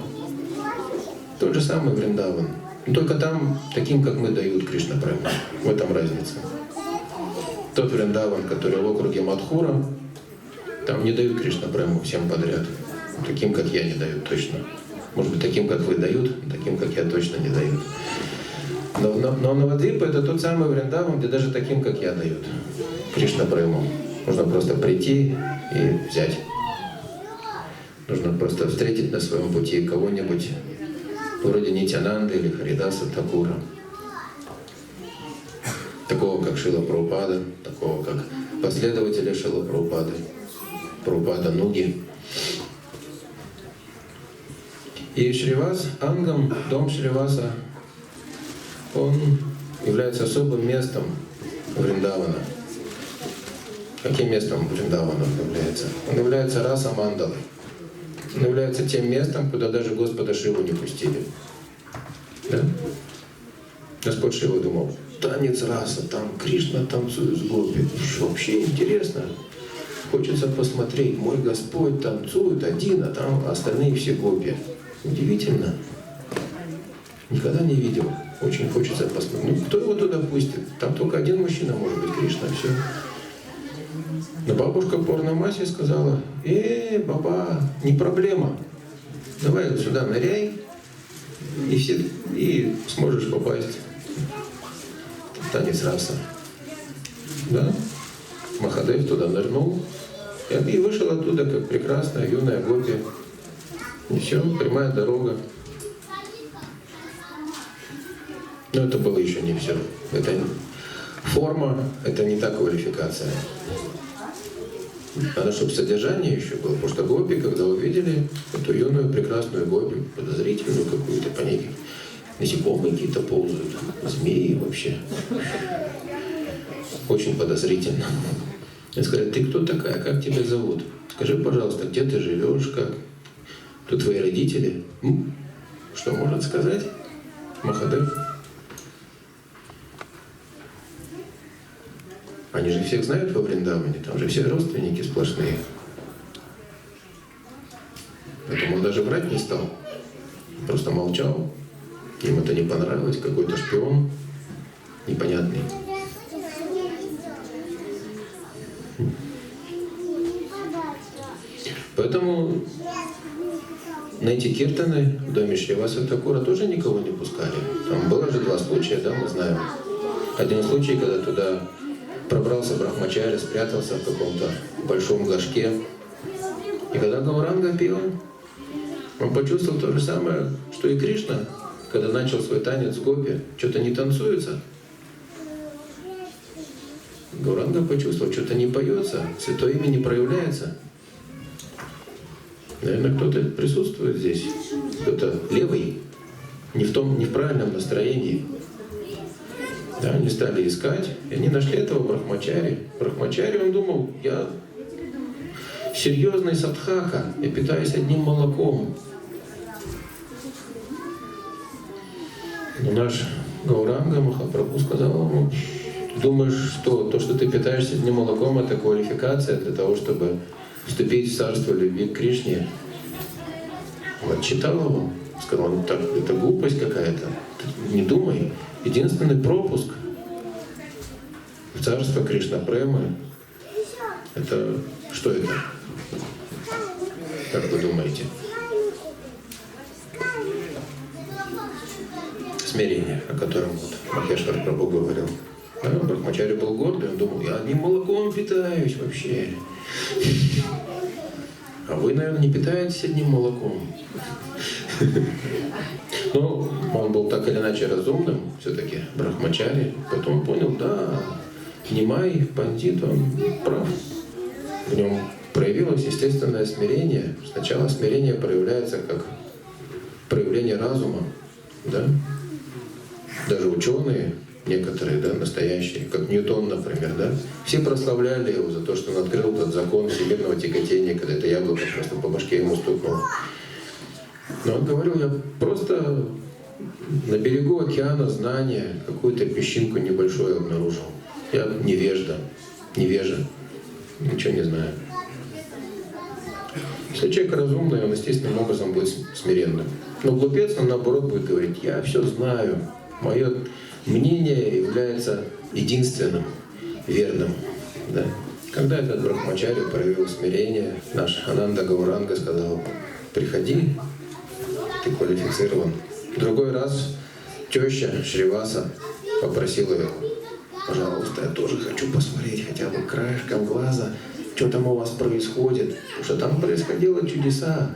тот же самый Вриндаван. Но только там таким, как мы, дают Кришна-прему. В этом разница. Тот Вриндаван, который в округе Мадхура, там не дают Кришна-прему всем подряд. Таким, как я, не дают точно. Может быть, таким, как вы, дают, таким, как я, точно не дают. Но Навадвипа — это тот самый Вриндаван, где даже таким, как я, дают Кришна-прему. Нужно просто прийти и взять. Нужно просто встретить на своем пути кого-нибудь вроде Нитянанды или Харидаса Такура. Такого, как Шрила Прабхупада, такого, как последователя Шрила Прабхупады, Прабхупада Нуги. И Шривас Ангам, дом Шриваса, он является особым местом Вриндавана. Каким местом Вриндавана он является? Он является раса мандалы. Он является тем местом, куда даже Господа Шиву не пустили. Да? Господь Шива думал, танец раса, там Кришна танцует с гопи. Вообще интересно. Хочется посмотреть, мой Господь танцует один, а там остальные все гопи. Удивительно. Никогда не видел. Очень хочется посмотреть. Ну, кто его туда пустит? Там только один мужчина может быть, Кришна, все. Но бабушка Пурнамаси сказала, баба, не проблема. Давай вот сюда ныряй, и сможешь попасть в танец раса. Да? Махадев туда нырнул и вышел оттуда, как прекрасная юная гопи. И все, прямая дорога. Но это было еще не все. Это форма, это не та квалификация. Надо, чтобы содержание еще было. Потому что гопи, когда увидели эту юную прекрасную гопи, подозрительную какую-то, насекомые какие-то ползают, змеи вообще. Очень подозрительно. И сказали: ты кто такая, как тебя зовут? Скажи, пожалуйста, где ты живешь, как? Кто твои родители? Что может сказать Махадев? Они же всех знают во Вриндаване, там же все родственники сплошные. Поэтому он даже врать не стал. Просто молчал. Им это не понравилось, какой-то шпион непонятный. Поэтому на эти киртаны в доме Шриваса Такура тоже никого не пускали. Там было же 2 случая, да, мы знаем. Один случай, когда туда пробрался Брахмачарья, спрятался в каком-то большом горшке. И когда Гауранга пел, он почувствовал то же самое, что и Кришна, когда начал свой танец с гопи. Что-то не танцуется. Гауранга почувствовал, что-то не поется, святое имя не проявляется. Наверное, кто-то присутствует здесь, кто-то левый, не в правильном настроении. Да, они стали искать, и они нашли этого Брахмачари. Брахмачари, он думал: я серьезный садхака, я питаюсь одним молоком. Но наш Гауранга Махапрабху сказал ему: думаешь, что то, что ты питаешься одним молоком, это квалификация для того, чтобы вступить в царство любви к Кришне? Он отчитал его, сказал: так, это глупость какая-то, не думай. Единственный пропуск в царство Кришна-премы — это что это? Как вы думаете? Смирение, о котором вот Махешвар Прабху говорил. Да, Брахмачарья был гордый, он думал: я одним молоком питаюсь вообще. А вы, наверное, не питаетесь одним молоком. Но он был так или иначе разумным, все-таки Брахмачарья. Потом понял: да, Нимай, пандит, он прав. В нем проявилось естественное смирение. Сначала смирение проявляется как проявление разума. Да? Даже ученые, некоторые, да, настоящие, как Ньютон, например, да, все прославляли его за то, что он открыл этот закон всемирного тяготения, когда это яблоко просто по башке ему стукнуло. Но он говорил: я просто на берегу океана знания какую-то песчинку небольшую обнаружил. Я невежа, ничего не знаю. Если человек разумный, он естественным образом будет смиренным. Но глупец, он наоборот будет говорить: я все знаю, мое мнение является единственным, верным. Да? Когда этот Брахмачарья проявил смирение, наш Ананда Гауранга сказал: приходи, ты квалифицирован. В другой раз теща Шриваса попросила его: пожалуйста, я тоже хочу посмотреть хотя бы краешком глаза, что там у вас происходит. Потому что там происходило чудеса.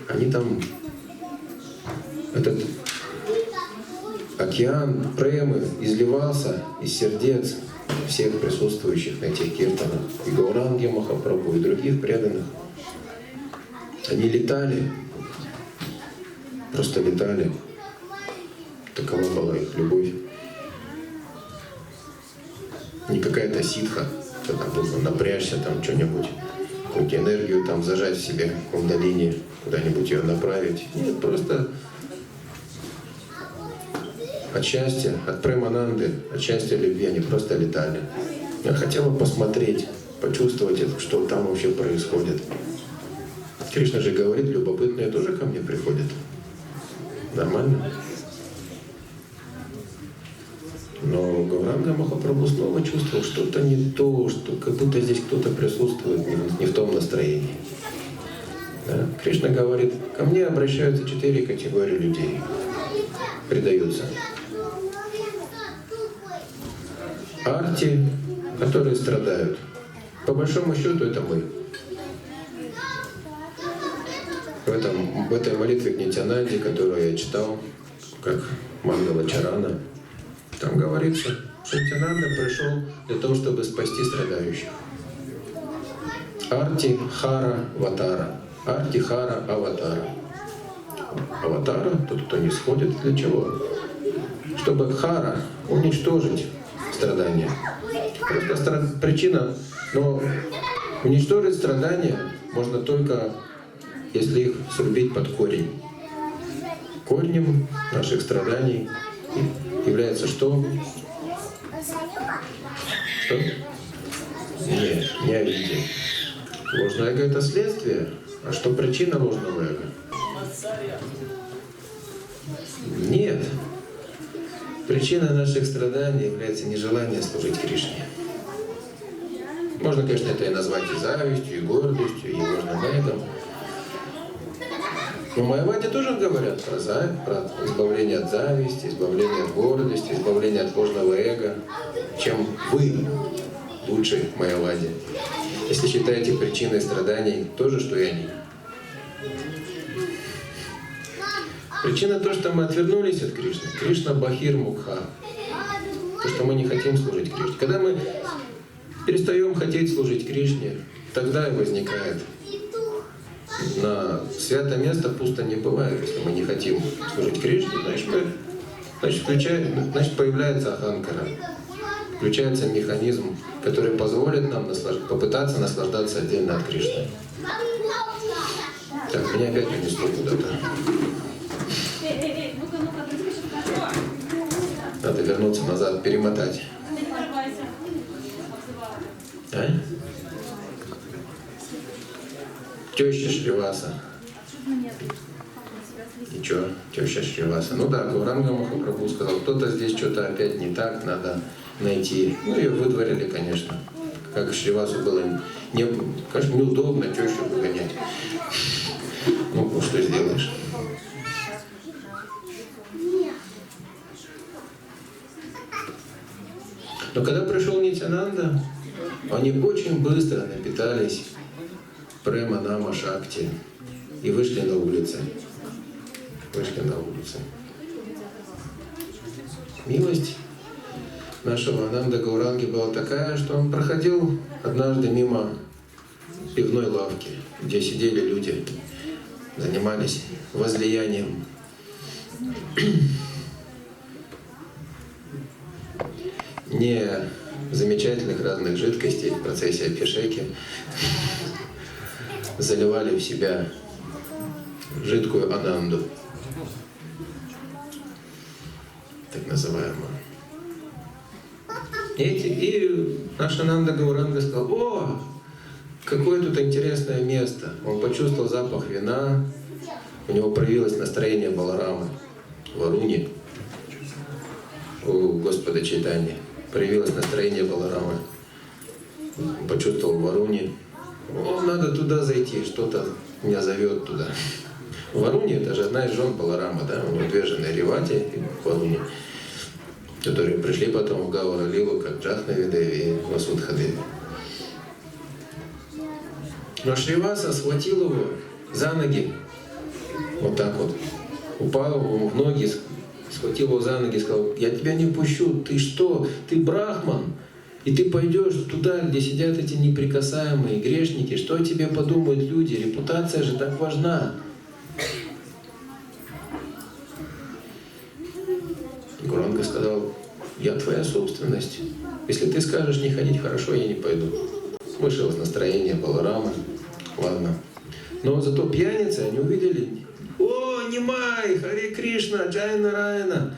Они там, этот океан премы изливался из сердец всех присутствующих на этих киртанах. И Гауранги Махапрабху, и других преданных. Они летали, просто летали. Такова была их любовь. Не какая-то ситха, когда нужно напрячься, там что-нибудь, какую-то энергию там зажать в себе, кундалини, куда-нибудь ее направить. Нет, просто от счастья, от премананды, от счастья любви они просто летали. Я хотела посмотреть, почувствовать, что там вообще происходит. Кришна же говорит: любопытные тоже ко мне приходят. Нормально? Но Гауранга Махапрабху снова чувствовал что-то не то, что как будто здесь кто-то присутствует не в том настроении. Да? Кришна говорит: ко мне обращаются 4 категории людей, предаются. Арти, которые страдают. По большому счету это мы. В этой молитве к Нитьянанде, которую я читал, как Мангала Чарана, там говорится, что Нитьянанда пришел для того, чтобы спасти страдающих. Арти Хара Ватара. Арти Хара Аватара. аватара, тот, кто не сходит. Для чего? Чтобы хара уничтожить страдания. Просто причина, но уничтожить страдания можно только, если их срубить под корень. Корнем наших страданий является что? Что? Нет, не обиде. Ложное эго — это следствие. А что причина ложного эго? Нет. Причиной наших страданий является нежелание служить Кришне. Можно, конечно, это и назвать и завистью, и гордостью, и ложным эго. Но в Майяваде тоже говорят про избавление от зависти, избавление от гордости, избавление от ложного эго. Чем вы лучше в Майяваде? Если считаете причиной страданий то же, что и они. Причина то, что мы отвернулись от Кришны. Кришна Бахир Мукха. То, что мы не хотим служить Кришне. Когда мы перестаем хотеть служить Кришне, тогда и возникает. На святое место пусто не бывает. Если мы не хотим служить Кришне, значит появляется аханкара. Включается механизм, который позволит нам попытаться наслаждаться отдельно от Кришны. Так, меня опять унесло куда-то. Надо вернуться назад, перемотать. А? Теща Шриваса. И чё? Теща Шриваса. Ну да, Гауранга Махапрабху сказал, кто-то здесь что-то опять не так, надо найти. Ну, ее выдворили, конечно. Как Шривасу было конечно, неудобно тещу выгонять. Ну, что сделаешь? Но когда пришел Нитьянанда, они очень быстро напитались према нама шакти и вышли на улицы. Милость нашего Ананда Гауранги была такая, что он проходил однажды мимо пивной лавки, где сидели люди, занимались возлиянием. Не замечательных разных жидкостей в процессе абхишеки, заливали в себя жидкую ананду, так называемую. И наш Ананда Гауранга сказал: о, какое тут интересное место. Он почувствовал запах вина, у него проявилось настроение Баларамы, Варуни, у Господа Чайтаньи. Проявилось настроение Баларамы. Он почувствовал Варуни. О, надо туда зайти, что-то меня зовет туда. Варуни — это же одна из жен Баларамы, да? У него две жены, Ревати и Варуни, которые пришли потом в Гаура-лилу, как Джахнави-деви и Васудха-деви. Но Шриваса схватил его за ноги, вот так вот, упал ему в ноги, схватил его за ноги и сказал: я тебя не пущу, ты что, ты брахман, и ты пойдешь туда, где сидят эти неприкасаемые грешники, что о тебе подумают люди, репутация же так важна. Гауранга сказал: я твоя собственность, если ты скажешь не ходить, хорошо, я не пойду. Вышел из настроения Баларамы, ладно. Но зато пьяницы, они увидели: о, Нимай, Харе Кришна, Джай Нараяна.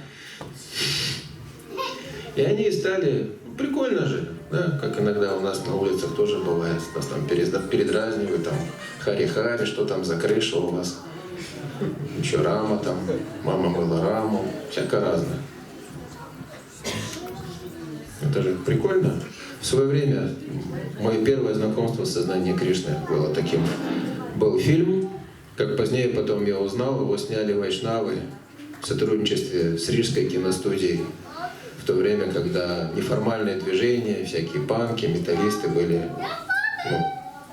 И они стали, прикольно же, да, как иногда у нас на улицах тоже бывает, нас там передразнивают, там, Хари-Хари, что там за крыша у вас, еще Рама там, мама мыла Раму, всякое разное. Это же прикольно. В свое время мое первое знакомство с сознанием Кришны было таким. Был фильм, как позднее потом я узнал, его сняли вайшнавы в сотрудничестве с Рижской киностудией. В то время, когда неформальные движения, всякие панки, металлисты были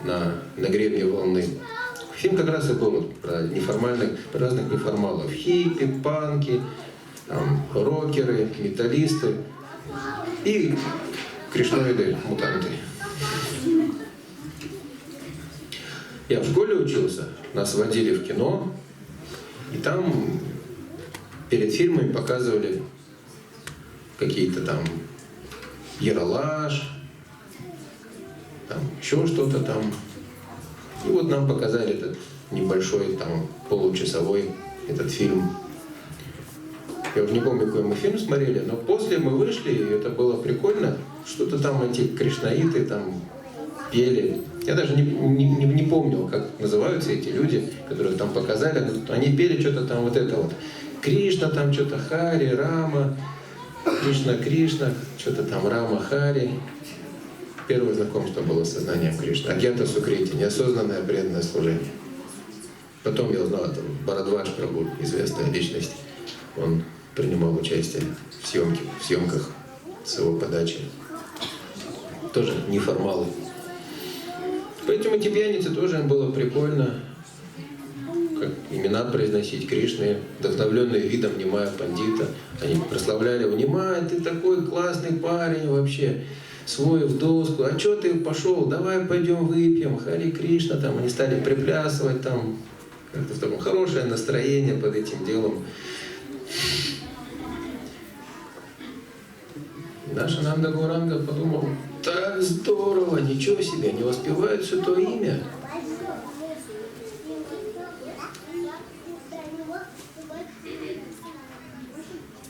на гребне волны. Фильм как раз и был про разных неформалов. Хиппи, панки, там, рокеры, металлисты и кришноиды, мутанты. Я в школе учился, нас водили в кино, И там перед фильмами показывали какие-то там Ералаш, там еще что-то там. И вот нам показали этот небольшой, там, получасовой этот фильм. Я уже не помню, какой мы фильм смотрели, но после мы вышли, и это было прикольно. Что-то там эти кришнаиты там пели. Я даже не помнил, как называются эти люди, которые там показали. Но они пели что-то там вот это вот. Кришна там что-то, Хари, Рама, Кришна, что-то там Рама, Хари. Первое знакомство было с сознанием Кришны. Агьята Сукрити, неосознанное преданное служение. Потом я узнал, это Бхарадвадж Прабhu, известная личность. Он принимал участие в съемках с его подачи. Тоже неформалы. Поэтому эти пьяницы тоже им было прикольно, как имена произносить Кришны, вдохновленные видом Нимая Пандита. Они прославляли его: Нимай, ты такой классный парень вообще, свой в доску, а чё ты пошел, давай пойдем выпьем, Хари Кришна, там они стали приплясывать, там как-то в таком хорошее настроение под этим делом. Наш Ананда Гауранга подумал: так здорово, ничего себе, не воспевают святое имя.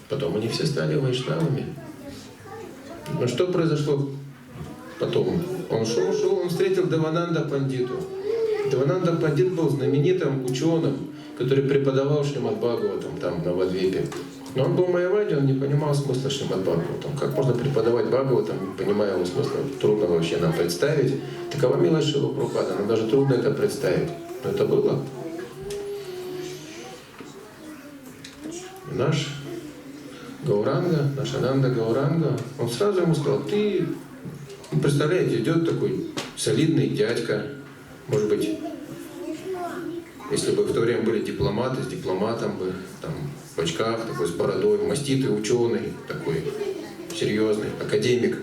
Потом они все стали вайшнавами. Но что произошло потом? Он шел, он встретил Девананда Пандиту. Девананда Пандит был знаменитым ученым, который преподавал Шримад Бхагаватам там на Вадвипе. Но он был майявади, он не понимал смысла Шримад Бхагаватам. Как можно преподавать Бхагаватам, не понимая его смысла, трудно вообще нам представить. Такова милость Шрилы Прабхупады, нам даже трудно это представить. Но это было. Наш Гауранга, наш Ананда Гауранга, он сразу ему сказал: ты, представляете, идет такой солидный дядька, может быть, если бы в то время были дипломаты, с дипломатом бы, там, в очках, такой с бородой, маститый ученый, такой серьезный, академик.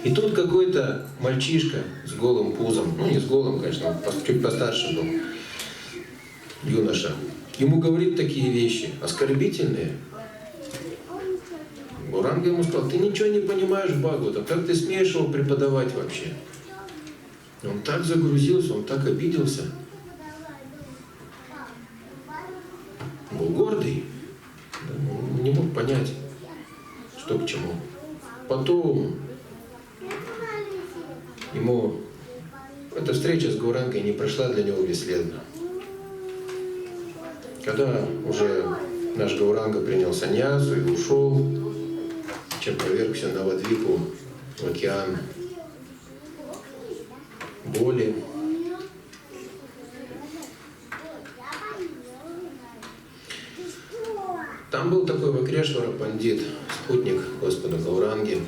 И тут какой-то мальчишка с голым пузом, ну не с голым, конечно, он чуть постарше был, юноша, ему говорит такие вещи, оскорбительные. Гауранга ему сказал: ты ничего не понимаешь в Бхагаватам, как ты смеешь его преподавать вообще? И он так загрузился, он так обиделся. Был гордый, он не мог понять, что к чему. Потом ему эта встреча с Гаурангой не прошла для него бесследно. Когда уже наш Гауранга принял саньясу и ушел, чем повергся на Вадвипу в океан боли, там был такой Вакрешвара Пандит, спутник Господа Гауранги.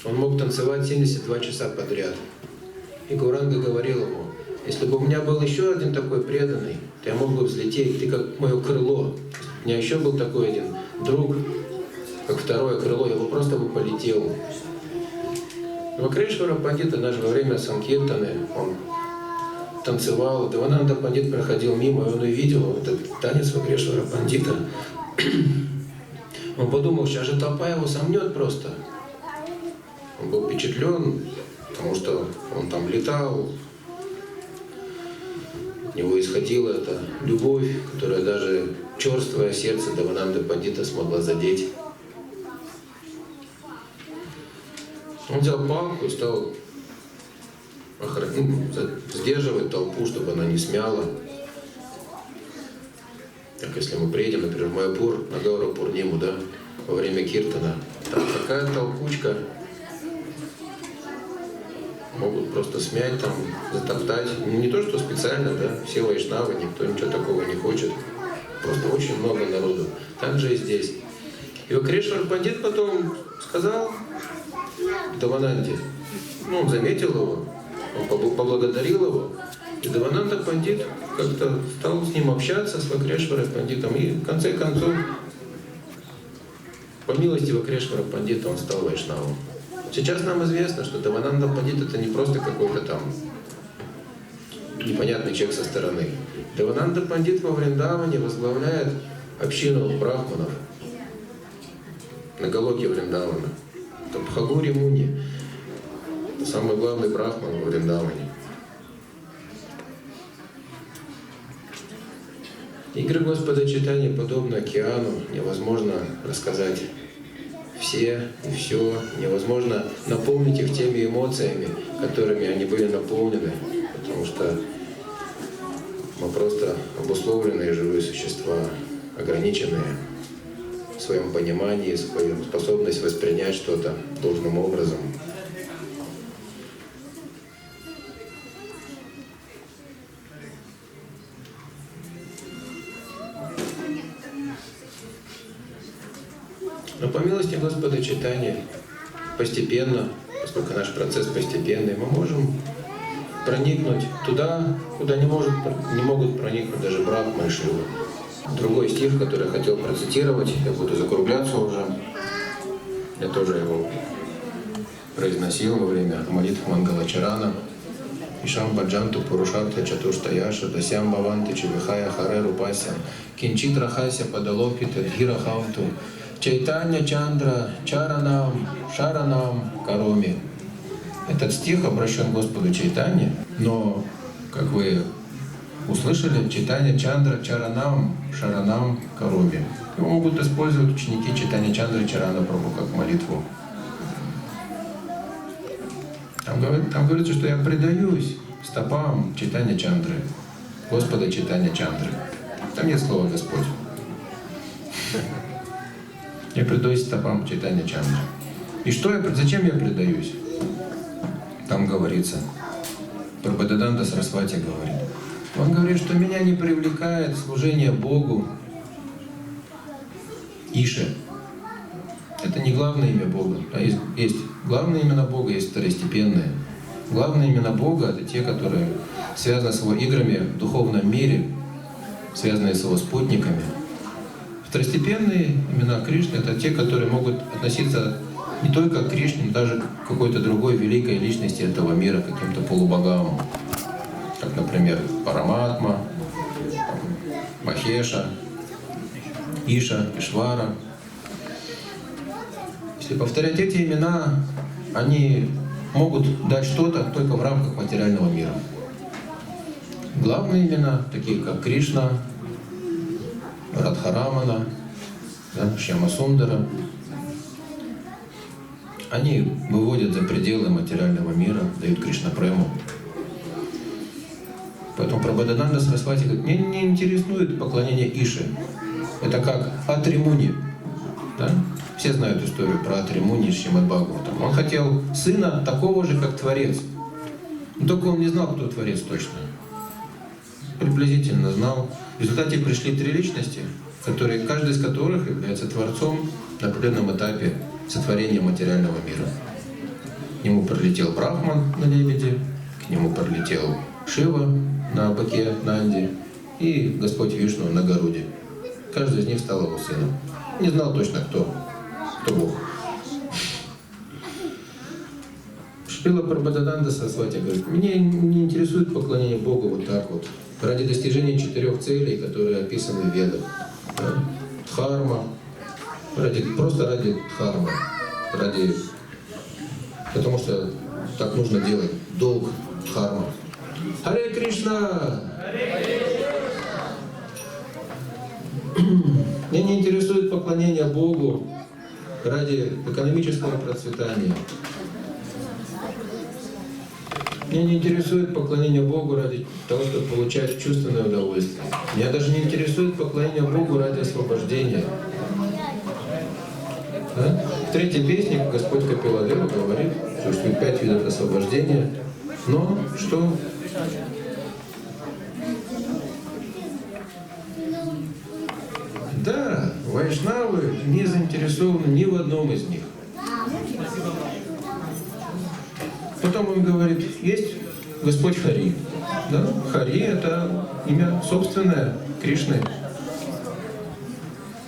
Он мог танцевать 72 часа подряд. И Гауранга говорил ему: если бы у меня был еще один такой преданный, то я мог бы взлететь, ты как мое крыло. У меня еще был такой один друг, как второе крыло, я бы просто бы полетел. Вакрешвара Пандита даже во время санкиртаны, он танцевал, Девананда Пандит проходил мимо, и он увидел этот танец Вакрешвара Пандита. Он подумал: сейчас же толпа его сомнет просто. Он был впечатлен, потому что он там летал, от него исходила эта любовь, которая даже черствое сердце Девананды Пандита смогла задеть. Он взял палку и стал сдерживать толпу, чтобы она не смяла. Так, если мы приедем, например, в Майяпур, на Гаура Пурниму, да, во время киртана, там такая толкучка, могут просто смять, там, затоптать. Не то, что специально, да, все вайшнавы, никто ничего такого не хочет. Просто очень много народу. Так же и здесь. И Вакрешвара Пандит потом сказал Девананде, ну, он заметил его, он поблагодарил его, и Девананда Пандит как-то стал с ним общаться, с Вакрешварой Пандитом, и в конце концов, по милости Вакрешвара Пандита, он стал вайшнавом. Сейчас нам известно, что Девананда Пандит — это не просто какой-то там непонятный человек со стороны. Девананда Пандит во Вриндаване возглавляет общину брахманов на Галоке Вриндавана. Это Бхагури Муни, самый главный брахман во Вриндаване. Игры Господа Чайтаньи подобны океану, невозможно рассказать все и все, невозможно наполнить их теми эмоциями, которыми они были наполнены, потому что мы просто обусловленные живые существа, ограниченные в своем понимании, свою способность воспринять что-то должным образом. Но по милости Господа Чайтаньи постепенно, поскольку наш процесс постепенный, мы можем проникнуть туда, куда не могут проникнуть даже Брахма и Шива. Другой стих, который я хотел процитировать, я буду закругляться уже. Я тоже его произносил во время молитв Мангалачарана. Ишам Баджанту Пурушарта Чатуштаяша Дасям Баванти Чивихая Харе Рупасям Кинчит Рахася Падалоки Тадхира Хаунту Чайтанья Чандра Чаранам Шаранам Кароми. Этот стих обращен к Господу Чайтанье, но, как вы услышали, Чайтанья Чандра Чаранам Шаранам Кароми. Его могут использовать ученики Чайтанья Чандры Чарана Прабху как молитву. Там говорится, что я предаюсь стопам Чайтанья Чандры, Господа Чайтанья Чандры. Там нет слова Господь. Я предаюсь стопам Чайтанья Чандры. И зачем я предаюсь? Там говорится, Прабхададанда Сарасвати говорит. Он говорит, что меня не привлекает служение Богу Ише. Это не главное имя Бога. Есть главные имена Бога, есть второстепенные. Главные имена Бога — это те, которые связаны с Его играми в духовном мире, связанные с Его спутниками. Второстепенные имена Кришны — это те, которые могут относиться не только к Кришне, но даже к какой-то другой великой личности этого мира, каким-то полубогам, как, например, Параматма, Махеша, Иша, Ишвара. Если повторять эти имена, они могут дать что-то только в рамках материального мира. Главные имена, такие как Кришна, Радхарамана, да, Шьямасундара, они выводят за пределы материального мира, дают Кришна-прему. Поэтому Прабхададанда Сарасвати говорит, меня не интересует поклонение Ише. Это как Атри-Муни. Да? Все знают историю про Атри-Муни из Шримад-Бхагаватам. Он хотел сына такого же, как Творец. Но только он не знал, кто Творец точно. Приблизительно знал. В результате пришли 3 личности, каждый из которых является Творцом на определенном этапе сотворения материального мира. К нему прилетел Брахман на лебеде, к нему прилетел Шива на быке Нанди и Господь Вишну на Гаруде. Каждый из них стал его сыном. Не знал точно, кто Бог. Шрила Прабхададанда Сарасвати говорит, меня не интересует поклонение Богу вот так вот, ради достижения 4 целей, которые описаны в Ведах. Да? Дхарма, просто ради дхармы, потому что так нужно делать, долг, дхарма. Харе Кришна! Меня не интересует поклонение Богу ради экономического процветания. Меня не интересует поклонение Богу ради того, чтобы получать чувственное удовольствие. Меня даже не интересует поклонение Богу ради освобождения. Да? В 3-й песне Господь Капиладева говорит, что существует 5 видов освобождения, но что? Да, вайшнавы не заинтересованы ни в одном из них. Потом он говорит, есть Господь Хари. Да? Хари — это имя собственное Кришны.